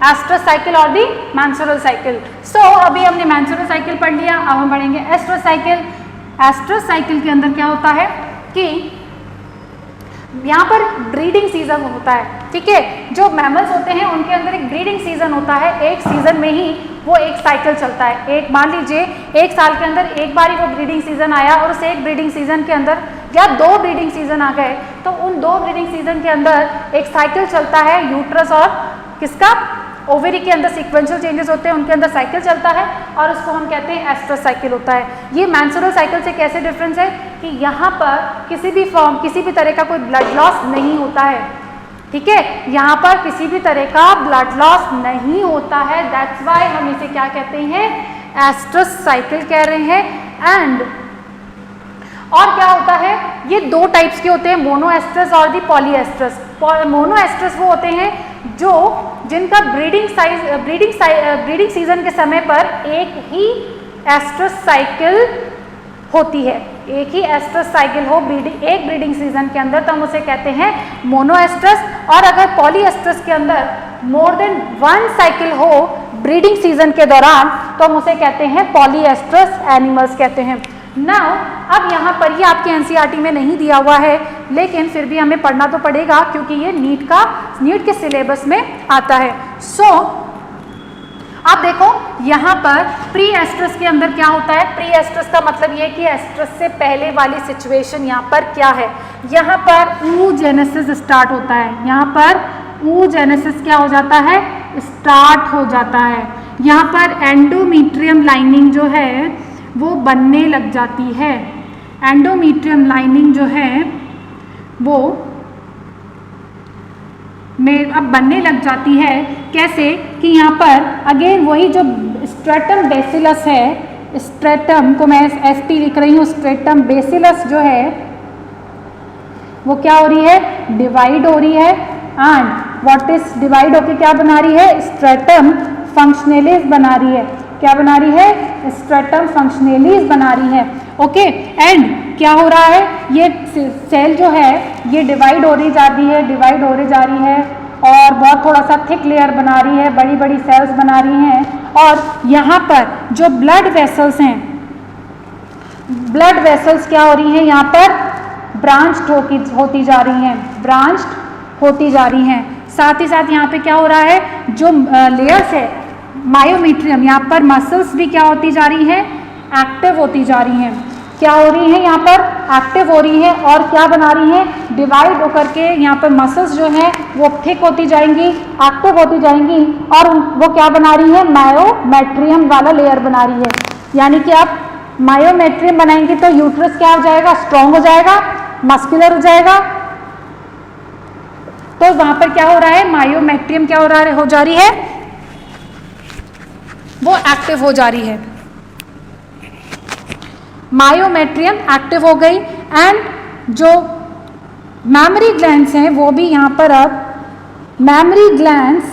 Speaker 1: एस्ट्रस साइकिल और दी मेंस्ट्रुअल साइकिल। सो अभी हमने मेंस्ट्रुअल साइकिल पढ़ लिया, अब हम पढ़ेंगे एस्ट्रस साइकिल। एस्ट्रस साइकिल के अंदर क्या होता है कि यहाँ पर ब्रीडिंग सीजन होता है, ठीक है। जो मैमल्स होते हैं उनके अंदर एक ब्रीडिंग सीजन होता है, एक सीजन में ही वो एक साइकिल चलता है। एक मान लीजिए एक साल के अंदर एक बार ही वो ब्रीडिंग सीजन आया और उस एक ब्रीडिंग सीजन के अंदर या दो ब्रीडिंग सीजन आ गए, तो उन दो ब्रीडिंग सीजन के अंदर एक साइकिल चलता है, यूट्रस और किसका, ओवरी के अंदर सीक्वेंशियल चेंजेस होते हैं, उनके अंदर साइकिल चलता है और उसको हम कहते हैं एस्ट्रस साइकिल होता है। ये मेंस्ट्रुअल साइकिल से कैसे डिफरेंस है कि यहाँ पर किसी भी फॉर्म, किसी भी तरह का कोई ब्लड लॉस नहीं होता है, ठीक है। यहाँ पर किसी भी तरह का ब्लड लॉस नहीं होता है, दैट्स वाई हम इसे क्या कहते हैं, एस्ट्रस साइकिल कह रहे हैं। एंड और क्या होता है, ये दो टाइप्स के होते हैं, मोनो एस्ट्रस और दी पॉली एस्ट्रस। मोनो एस्ट्रस वो होते हैं जो जिनका ब्रीडिंग सीजन के समय पर एक ही एस्ट्रस साइकिल होती है, एक ही एस्ट्रस साइकिल हो एक ब्रीडिंग सीजन के अंदर, तो हम उसे कहते हैं मोनो एस्ट्रस। और अगर पॉली एस्ट्रस के अंदर मोर देन वन साइकिल हो ब्रीडिंग सीजन के दौरान, तो हम उसे कहते हैं पॉली एस्ट्रस एनिमल्स कहते हैं। नाउ अब यहाँ पर ये आपके एनसीईआरटी में नहीं दिया हुआ है, लेकिन फिर भी हमें पढ़ना तो पड़ेगा क्योंकि ये नीट के सिलेबस में आता है। सो अब देखो यहाँ पर प्री एस्ट्रस के अंदर क्या होता है। प्री एस्ट्रस का मतलब ये कि एस्ट्रस से पहले वाली सिचुएशन यहाँ पर क्या है, यहाँ पर oogenesis स्टार्ट होता है, यहाँ पर oogenesis क्या हो जाता है, स्टार्ट हो जाता है। यहाँ पर एंडोमीट्रियम लाइनिंग जो है वो बनने लग जाती है, एंडोमीट्रियम लाइनिंग जो है वो अब बनने लग जाती है। कैसे कि यहाँ पर अगेन वही जो स्ट्रेटम बेसिलस है, स्ट्रेटम को मैं एसटी लिख रही हूँ, स्ट्रेटम बेसिलस जो है वो क्या हो रही है, डिवाइड हो रही है। एंड व्हाट इज डिवाइड होके क्या बना रही है, स्ट्रेटम फंक्शनलिस बना रही है। क्या बना रही है, स्ट्रेटम फंक्शनलिस बना रही है। ओके, एंड क्या हो रहा है, ये सेल जो है ये डिवाइड हो रही जाती है, डिवाइड हो रही जा रही है और बहुत थोड़ा सा थिक लेयर बना रही है, बड़ी बड़ी सेल्स बना रही हैं। और यहाँ पर जो ब्लड वेसल्स हैं, ब्लड वेसल्स क्या हो रही हैं, यहाँ पर ब्रांच्ड होती जा रही हैं, ब्रांच्ड होती जा रही हैं। साथ ही साथ यहाँ पे क्या हो रहा है, जो लेयर्स है मायोमीट्रियम, यहाँ पर मसल्स भी क्या होती जा रही हैं, एक्टिव होती जा रही हैं। क्या हो रही है, यहाँ पर एक्टिव हो रही है और क्या बना रही है, डिवाइड होकर के यहाँ पर मसल्स जो हैं वो थिक होती जाएंगी, एक्टिव होती जाएंगी और वो क्या बना रही है, मायोमेट्रियम वाला लेयर बना रही है। यानी कि आप मायोमेट्रियम बनाएंगे तो यूट्रस क्या हो जाएगा, स्ट्रॉन्ग हो जाएगा, मस्कुलर हो जाएगा। तो वहां पर क्या हो रहा है, मायोमेट्रियम क्या हो जा रही है, वो एक्टिव हो जा रही है, मायोमेट्रियम एक्टिव हो गई। एंड जो मैमरी ग्लैंड्स हैं वो भी यहाँ पर अब मैमरी ग्लैंड्स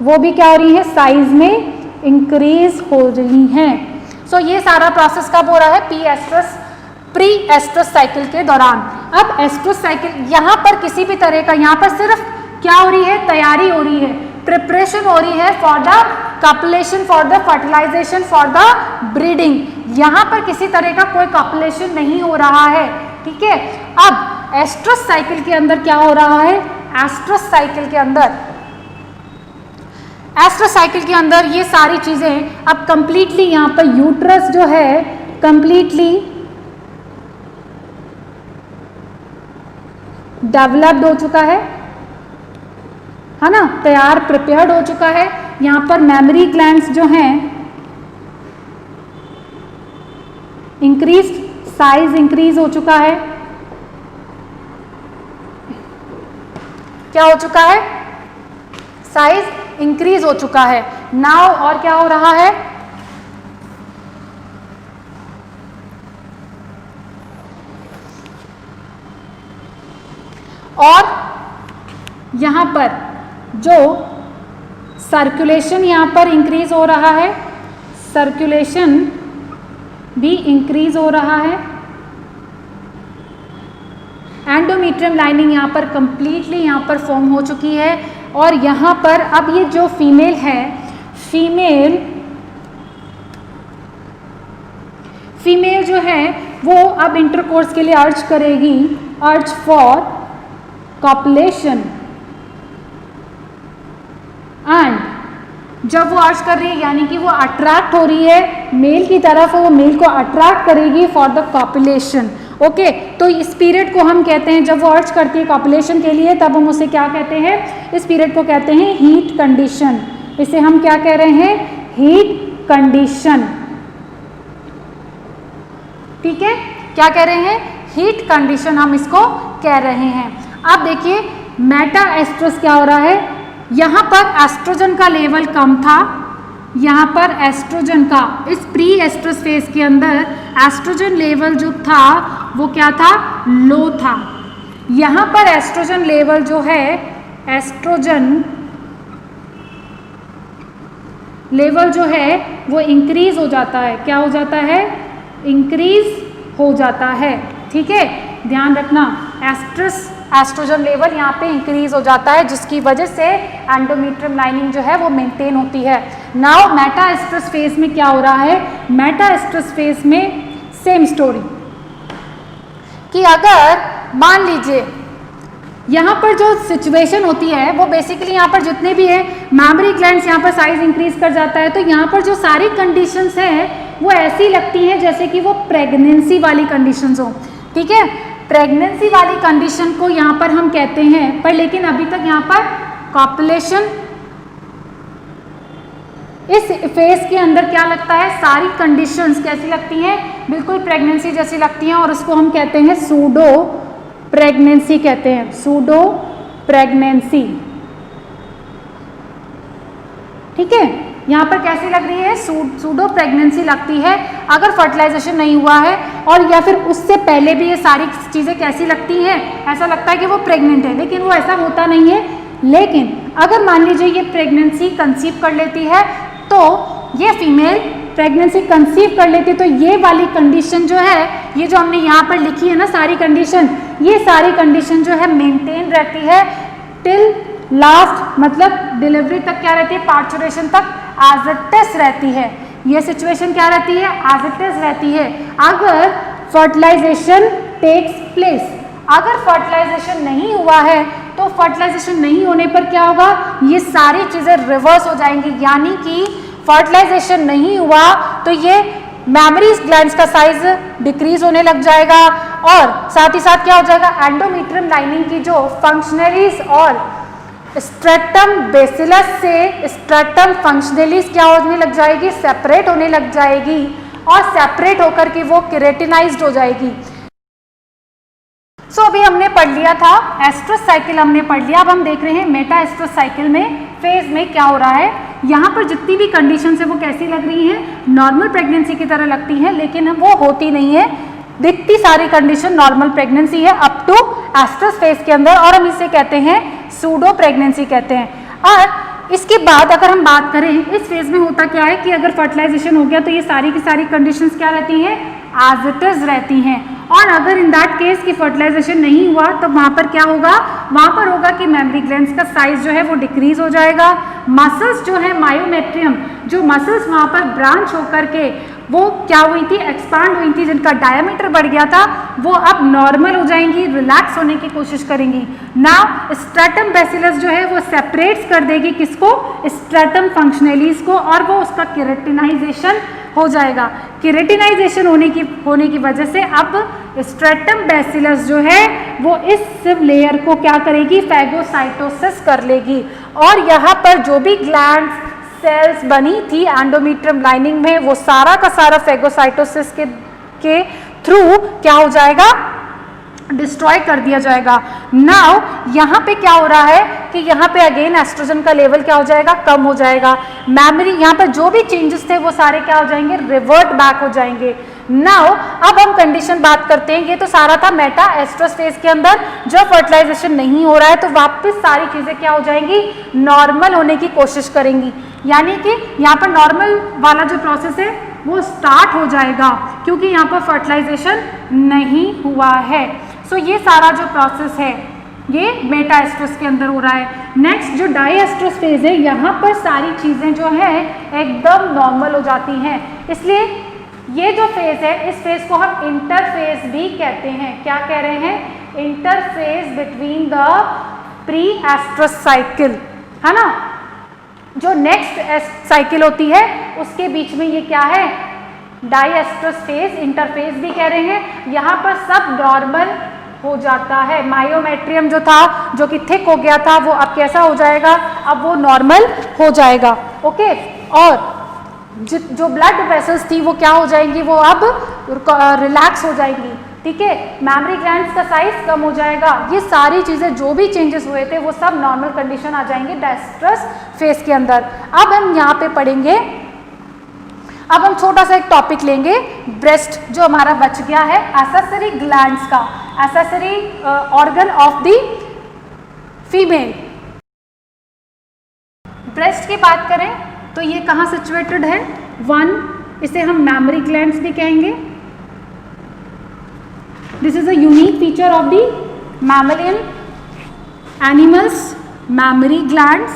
Speaker 1: वो भी क्या हो रही है, साइज में इंक्रीज हो रही हैं। सो ये सारा प्रोसेस कब हो रहा है, प्री प्री एस्ट्रस साइकिल के दौरान। अब एस्ट्रस साइकिल यहाँ पर किसी भी तरह का, यहाँ पर सिर्फ क्या हो रही है, तैयारी हो रही है, प्रिपरेशन हो रही है for the copulation, for the fertilization, for the breeding. यहाँ पर किसी तरह का कोई कॉपुलेशन नहीं हो रहा है, ठीक है। अब एस्ट्रस साइकिल के अंदर क्या हो रहा है, एस्ट्रस साइकिल के अंदर, एस्ट्रस साइकिल के अंदर ये सारी चीजें अब कंप्लीटली यहाँ पर यूट्रस जो है कंप्लीटली डेवलप्ड हो चुका है ना, तैयार प्रिपेयर्ड हो चुका है। यहाँ पर मेमरी ग्लैंड्स जो हैं इंक्रीज, साइज इंक्रीज हो चुका है, क्या हो चुका है, साइज इंक्रीज हो चुका है। नाउ और क्या हो रहा है, और यहाँ पर जो सर्कुलेशन यहाँ पर इंक्रीज हो रहा है, सर्कुलेशन भी इंक्रीज हो रहा है। एंडोमेट्रियम लाइनिंग यहाँ पर कंप्लीटली यहाँ पर फॉर्म हो चुकी है। और यहाँ पर अब ये जो फीमेल है, फीमेल जो है वो अब इंटरकोर्स के लिए अर्ज करेगी, अर्ज फॉर कॉपुलेशन। एंड जब वो अर्ज कर रही है यानी कि वो अट्रैक्ट हो रही है मेल की तरफ, वो मेल को अट्रैक्ट करेगी फॉर द कॉपुलेशन। ओके, तो इस पीरियड को हम कहते हैं, जब वो अर्ज करती है कॉपुलेशन के लिए तब हम उसे क्या कहते हैं, इस पीरियड को कहते हैं हीट कंडीशन। इसे हम क्या कह रहे हैं, हीट कंडीशन, ठीक है। क्या कह रहे हैं, हीट कंडीशन हम इसको कह रहे हैं। अब देखिए मेटा एस्ट्रस क्या हो रहा है, यहाँ पर एस्ट्रोजन का लेवल कम था, यहाँ पर एस्ट्रोजन का, इस प्री एस्ट्रस फेज के अंदर एस्ट्रोजन लेवल जो था वो क्या था, लो था। यहाँ पर एस्ट्रोजन लेवल जो है, एस्ट्रोजन लेवल जो है वो इंक्रीज हो जाता है, क्या हो जाता है, इंक्रीज हो जाता है, ठीक है। ध्यान रखना, एस्ट्रोजन लेवल यहाँ पे इंक्रीज हो जाता है जिसकी वजह से एंडोमेट्रियम लाइनिंग जो है वो मेंटेन होती है। नाउ मेटा एस्ट्रस फेज में क्या हो रहा है, मेटा एस्ट्रस फेज में सेम स्टोरी कि अगर मान लीजिए यहाँ पर जो सिचुएशन होती है वो बेसिकली यहाँ पर जितने भी है मेमरी ग्लैंड्स यहाँ पर साइज इंक्रीज कर जाता है, तो यहाँ पर जो सारी कंडीशंस हैं वो ऐसी लगती हैं जैसे कि वो प्रेगनेंसी वाली कंडीशंस हो, ठीक है। प्रेगनेंसी वाली कंडीशन को यहाँ पर हम कहते हैं, पर लेकिन अभी तक यहाँ पर कॉपुलेशन, इस फेज के अंदर क्या लगता है, सारी कंडीशंस कैसी लगती हैं, बिल्कुल प्रेगनेंसी जैसी लगती हैं, और उसको हम कहते हैं सूडो प्रेगनेंसी कहते हैं, सूडो प्रेगनेंसी, ठीक है। यहाँ पर कैसी लग रही है, सूडो प्रेगनेंसी लगती है अगर फर्टिलाइजेशन नहीं हुआ है, और या फिर उससे पहले भी ये सारी चीज़ें कैसी लगती हैं, ऐसा लगता है कि वो प्रेग्नेंट है, लेकिन वो ऐसा होता नहीं है। लेकिन अगर मान लीजिए ये प्रेगनेंसी कंसीव कर लेती है, तो ये फीमेल प्रेगनेंसी कंसीव कर लेती है, तो ये वाली कंडीशन जो है, ये जो हमने यहाँ पर लिखी है ना सारी कंडीशन, ये सारी कंडीशन जो है मेंटेन रहती है टिल लास्ट, मतलब डिलीवरी तक क्या रहती है, पार्चुरेशन तक एज इट इज रहती है। ये सिचुएशन क्या रहती है, एज इट इज रहती है। अगर फर्टिलाइजेशन टेक्स प्लेस, अगर फर्टिलाइजेशन नहीं हुआ है तो फर्टिलाइजेशन नहीं होने पर क्या होगा, ये सारी चीजें रिवर्स हो जाएंगी, यानी कि फर्टिलाइजेशन नहीं हुआ तो ये मेमरी ग्लैंड्स का साइज डिक्रीज होने लग जाएगा, और साथ ही साथ क्या हो जाएगा, एंडोमेट्रियम लाइनिंग की जो फंक्शनलीज और स्ट्रेटम बेसिलस से स्ट्रेटम फंक्शनलीज क्या होने लग जाएगी, सेपरेट होने लग जाएगी, और सेपरेट होकर के वो केराटिनाइज्ड हो जाएगी। सो अभी हमने पढ़ लिया था एस्ट्रस साइकिल, हमने पढ़ लिया। अब हम देख रहे हैं मेटा एस्ट्रस साइकिल में फेज में क्या हो रहा है। यहाँ पर जितनी भी कंडीशन है वो कैसी लग रही हैं, नॉर्मल प्रेगनेंसी की तरह लगती हैं, लेकिन वो होती नहीं है, दिखती सारी कंडीशन नॉर्मल प्रेगनेंसी है अप टू एस्ट्रस फेज के अंदर, और हम इसे कहते हैं सूडो प्रेगनेंसी कहते हैं। और इसके बाद अगर हम बात करें इस फेज में होता क्या है कि अगर फर्टिलाइजेशन हो गया तो ये सारी की सारी कंडीशंस क्या रहती हैं, एज इट इज रहती हैं, और अगर इन दैट केस की फर्टिलाइजेशन नहीं हुआ तो वहाँ पर क्या होगा, वहाँ पर होगा कि मेमरी ग्लैंड्स का साइज जो है वो डिक्रीज हो जाएगा। मसल्स जो है मायोमेट्रियम, जो मसल्स वहाँ पर ब्रांच होकर के वो क्या हुई थी, एक्सपांड हुई थी, जिनका डायमीटर बढ़ गया था, वो अब नॉर्मल हो जाएंगी, रिलैक्स होने की कोशिश करेंगी। नाउ स्ट्रैटम बेसिलस जो है वो सेपरेट्स कर देगी किसको, स्ट्रैटम फंक्शनलीज को, और वो उसका केराटिनाइजेशन हो जाएगा। केराटिनाइजेशन होने की वजह से अब स्ट्रैटम बेसिलस जो है वो इस लेयर को क्या करेगी, फैगोसाइटोसिस कर लेगी, और यहाँ पर जो भी ग्लैंड्स सेल्स बनी थी एंडोमेट्रियम लाइनिंग में, वो सारा का सारा फैगोसाइटोसिस के थ्रू क्या हो जाएगा, डिस्ट्रॉय कर दिया जाएगा। नाउ यहाँ पे क्या हो रहा है कि यहाँ पे अगेन एस्ट्रोजन का लेवल क्या हो जाएगा, कम हो जाएगा। मेमोरी यहाँ पर जो भी चेंजेस थे वो सारे क्या हो जाएंगे, रिवर्ट बैक हो जाएंगे। नाउ अब हम कंडीशन बात करते हैं, ये तो सारा था मेटा एस्ट्रस फेज के अंदर, जब फर्टिलाइजेशन नहीं हो रहा है तो वापस सारी चीजें क्या हो जाएंगी, नॉर्मल होने की कोशिश करेंगी। यानी कि यहाँ पर नॉर्मल वाला जो प्रोसेस है वो स्टार्ट हो जाएगा, क्योंकि यहाँ पर फर्टिलाइजेशन नहीं हुआ है। सो ये सारा जो प्रोसेस है ये मेटा एस्ट्रस के अंदर हो रहा है। नेक्स्ट जो डाई एस्ट्रस फेज है, यहाँ पर सारी चीजें जो है एकदम नॉर्मल हो जाती हैं। इसलिए ये जो फेज है, इस फेज को हम इंटरफेज भी कहते हैं। क्या कह रहे हैं, interphase between the pre estrus cycle, है ना। जो नेक्स्ट साइकिल होती है उसके बीच में ये क्या है, डाई एस्ट्रस फेज, इंटरफेज भी कह रहे हैं। यहाँ पर सब नॉर्मल हो जाता है। मायोमेट्रियम जो था, जो कि थिक हो गया था, वो अब कैसा हो जाएगा, अब वो नॉर्मल हो जाएगा। ओके, और जो ब्लड वेसल्स थी वो क्या हो जाएंगी, वो अब रिलैक्स हो जाएंगी। ठीक है, मेमोरी ग्लैंड्स का साइज कम हो जाएगा। ये सारी चीजें जो भी चेंजेस हुए थे वो सब नॉर्मल कंडीशन आ जाएंगे डायस्ट्रस फेज के अंदर। अब हम यहाँ पे पढ़ेंगे, अब हम छोटा सा एक टॉपिक लेंगे, ब्रेस्ट जो हमारा बच गया है, एक्सेसरी ग्लैंड्स का, accessory organ of the female. Breast की बात करें तो ये कहाँ सिचुएटेड है, 1, इसे हम मेमोरी ग्लैंड्स भी कहेंगे। This is a unique feature of the mammalian animals, mammary glands,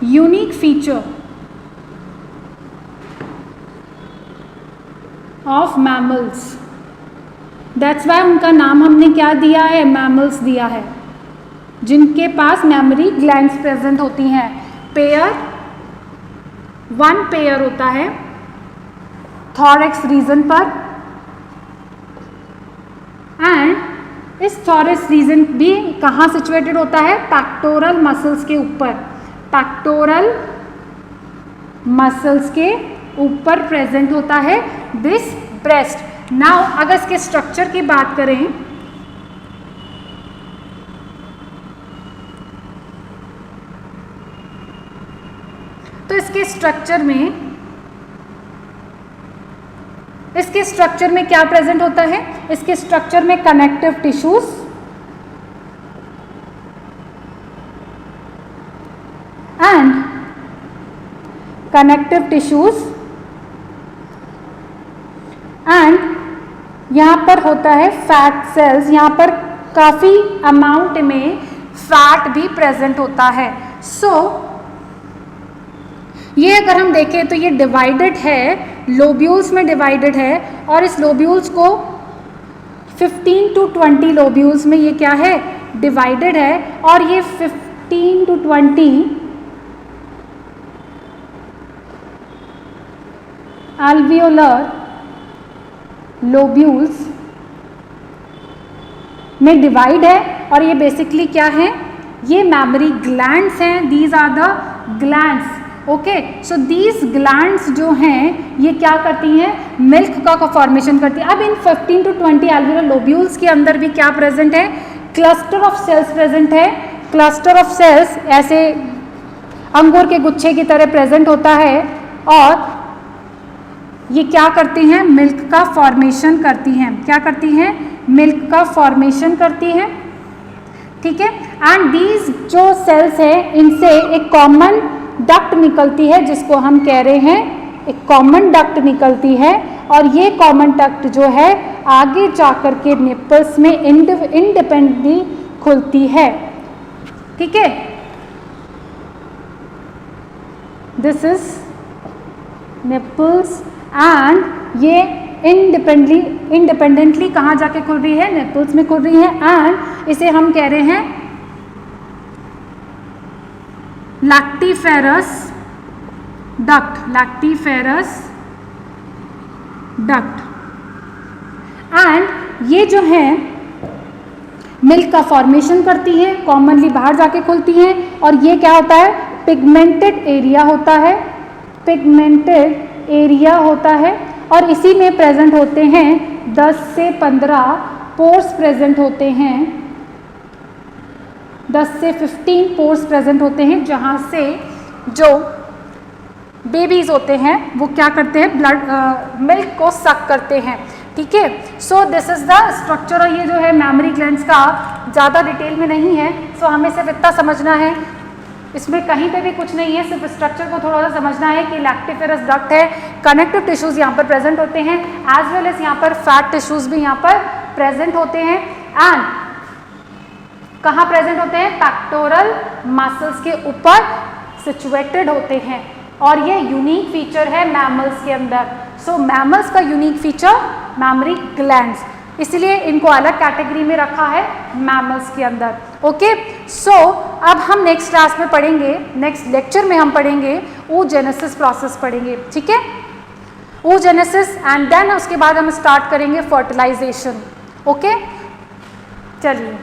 Speaker 1: unique feature of mammals. That's why उनका नाम हमने क्या दिया है, मैमल्स दिया है, जिनके पास मेमोरी ग्लैंड्स प्रेजेंट होती हैं। पेयर, 1 पेयर होता है थॉरैक्स रीजन पर, एंड इस थॉरैक्स रीजन भी कहाँ सिचुएटेड होता है, पैक्टोरल मसल्स के ऊपर, पैक्टोरल मसल्स के ऊपर प्रेजेंट होता है दिस ब्रेस्ट। नाउ अगर इसके स्ट्रक्चर की बात करें तो इसके स्ट्रक्चर में क्या प्रेजेंट होता है, इसके स्ट्रक्चर में connective tissues, and connective tissues, and यहाँ पर होता है फैट सेल्स। यहाँ पर काफी अमाउंट में फैट भी प्रेजेंट होता है। सो ये अगर हम देखें तो ये डिवाइडेड है, लोब्यूल्स में डिवाइडेड है, और इस लोब्यूल्स को 15 to 20 लोब्यूल्स में ये क्या है, डिवाइडेड है, और ये 15 to 20 alveolar लोब्यूल्स में डिवाइड है। और ये बेसिकली क्या है, ये मेमोरी ग्लैंड्स हैं, these are the glands. Okay, so these glands जो हैं ये क्या करती हैं, मिल्क का फॉर्मेशन करती है। अब इन 15 to 20 एल्वियोलर लोब्यूल्स के अंदर भी क्या प्रेजेंट है, क्लस्टर ऑफ सेल्स प्रेजेंट है। क्लस्टर ऑफ सेल्स ऐसे अंगूर के गुच्छे की तरह प्रेजेंट होता है, और ये क्या करती हैं, मिल्क का फॉर्मेशन करती हैं। क्या करती हैं, मिल्क का फॉर्मेशन करती हैं। ठीक है, एंड दीज जो सेल्स है इनसे एक कॉमन डक्ट निकलती है, जिसको हम कह रहे हैं, एक कॉमन डक्ट निकलती है, और ये कॉमन डक्ट जो है आगे जाकर के निपल्स में इंडिपेंडेंटली खुलती है। ठीक है, दिस इज निपल्स एंड ये इंडिपेंडेंटली कहाँ जाके खुल रही है, निपल्स में खुल रही है, एंड इसे हम कह रहे हैं लैक्टिफेरस डक्ट। एंड ये जो है मिल्क का फॉर्मेशन करती है, कॉमनली बाहर जाके खुलती हैं, और ये क्या होता है, पिगमेंटेड एरिया होता है, और इसी में प्रेजेंट होते हैं 10 से 15 पोर्स प्रेजेंट होते हैं, 10 से 15 पोर्स प्रेजेंट होते हैं, जहाँ से जो बेबीज होते हैं वो क्या करते हैं, मिल्क को सक करते हैं। ठीक है, so this is the structure. और ये जो है मैमरी ग्लैंड्स का ज़्यादा डिटेल में नहीं है, सो हमें सिर्फ इतना समझना है, इसमें कहीं पे भी कुछ नहीं है, सिर्फ स्ट्रक्चर को थोड़ा सा समझना है कि लैक्टिफेरस डक्ट है, कनेक्टिव टिश्यूज यहाँ पर प्रेजेंट होते हैं, एज वेल एज यहाँ पर फैट टिश्यूज भी यहाँ पर प्रेजेंट होते हैं, एंड कहाँ प्रेजेंट होते हैं, पेक्टोरल मसल्स के ऊपर सिचुएटेड होते हैं, और ये यूनिक फीचर है मैमल्स के अंदर। सो मैमल्स का यूनिक फीचर मैमरी ग्लैंड्स, इसलिए इनको अलग कैटेगरी में रखा है मैमल्स के अंदर। ओके, सो अब हम नेक्स्ट क्लास में पढ़ेंगे, नेक्स्ट लेक्चर में हम पढ़ेंगे oogenesis प्रोसेस पढ़ेंगे। ठीक है, oogenesis, एंड देन उसके बाद हम स्टार्ट करेंगे फर्टिलाइजेशन। ओके, चलिए।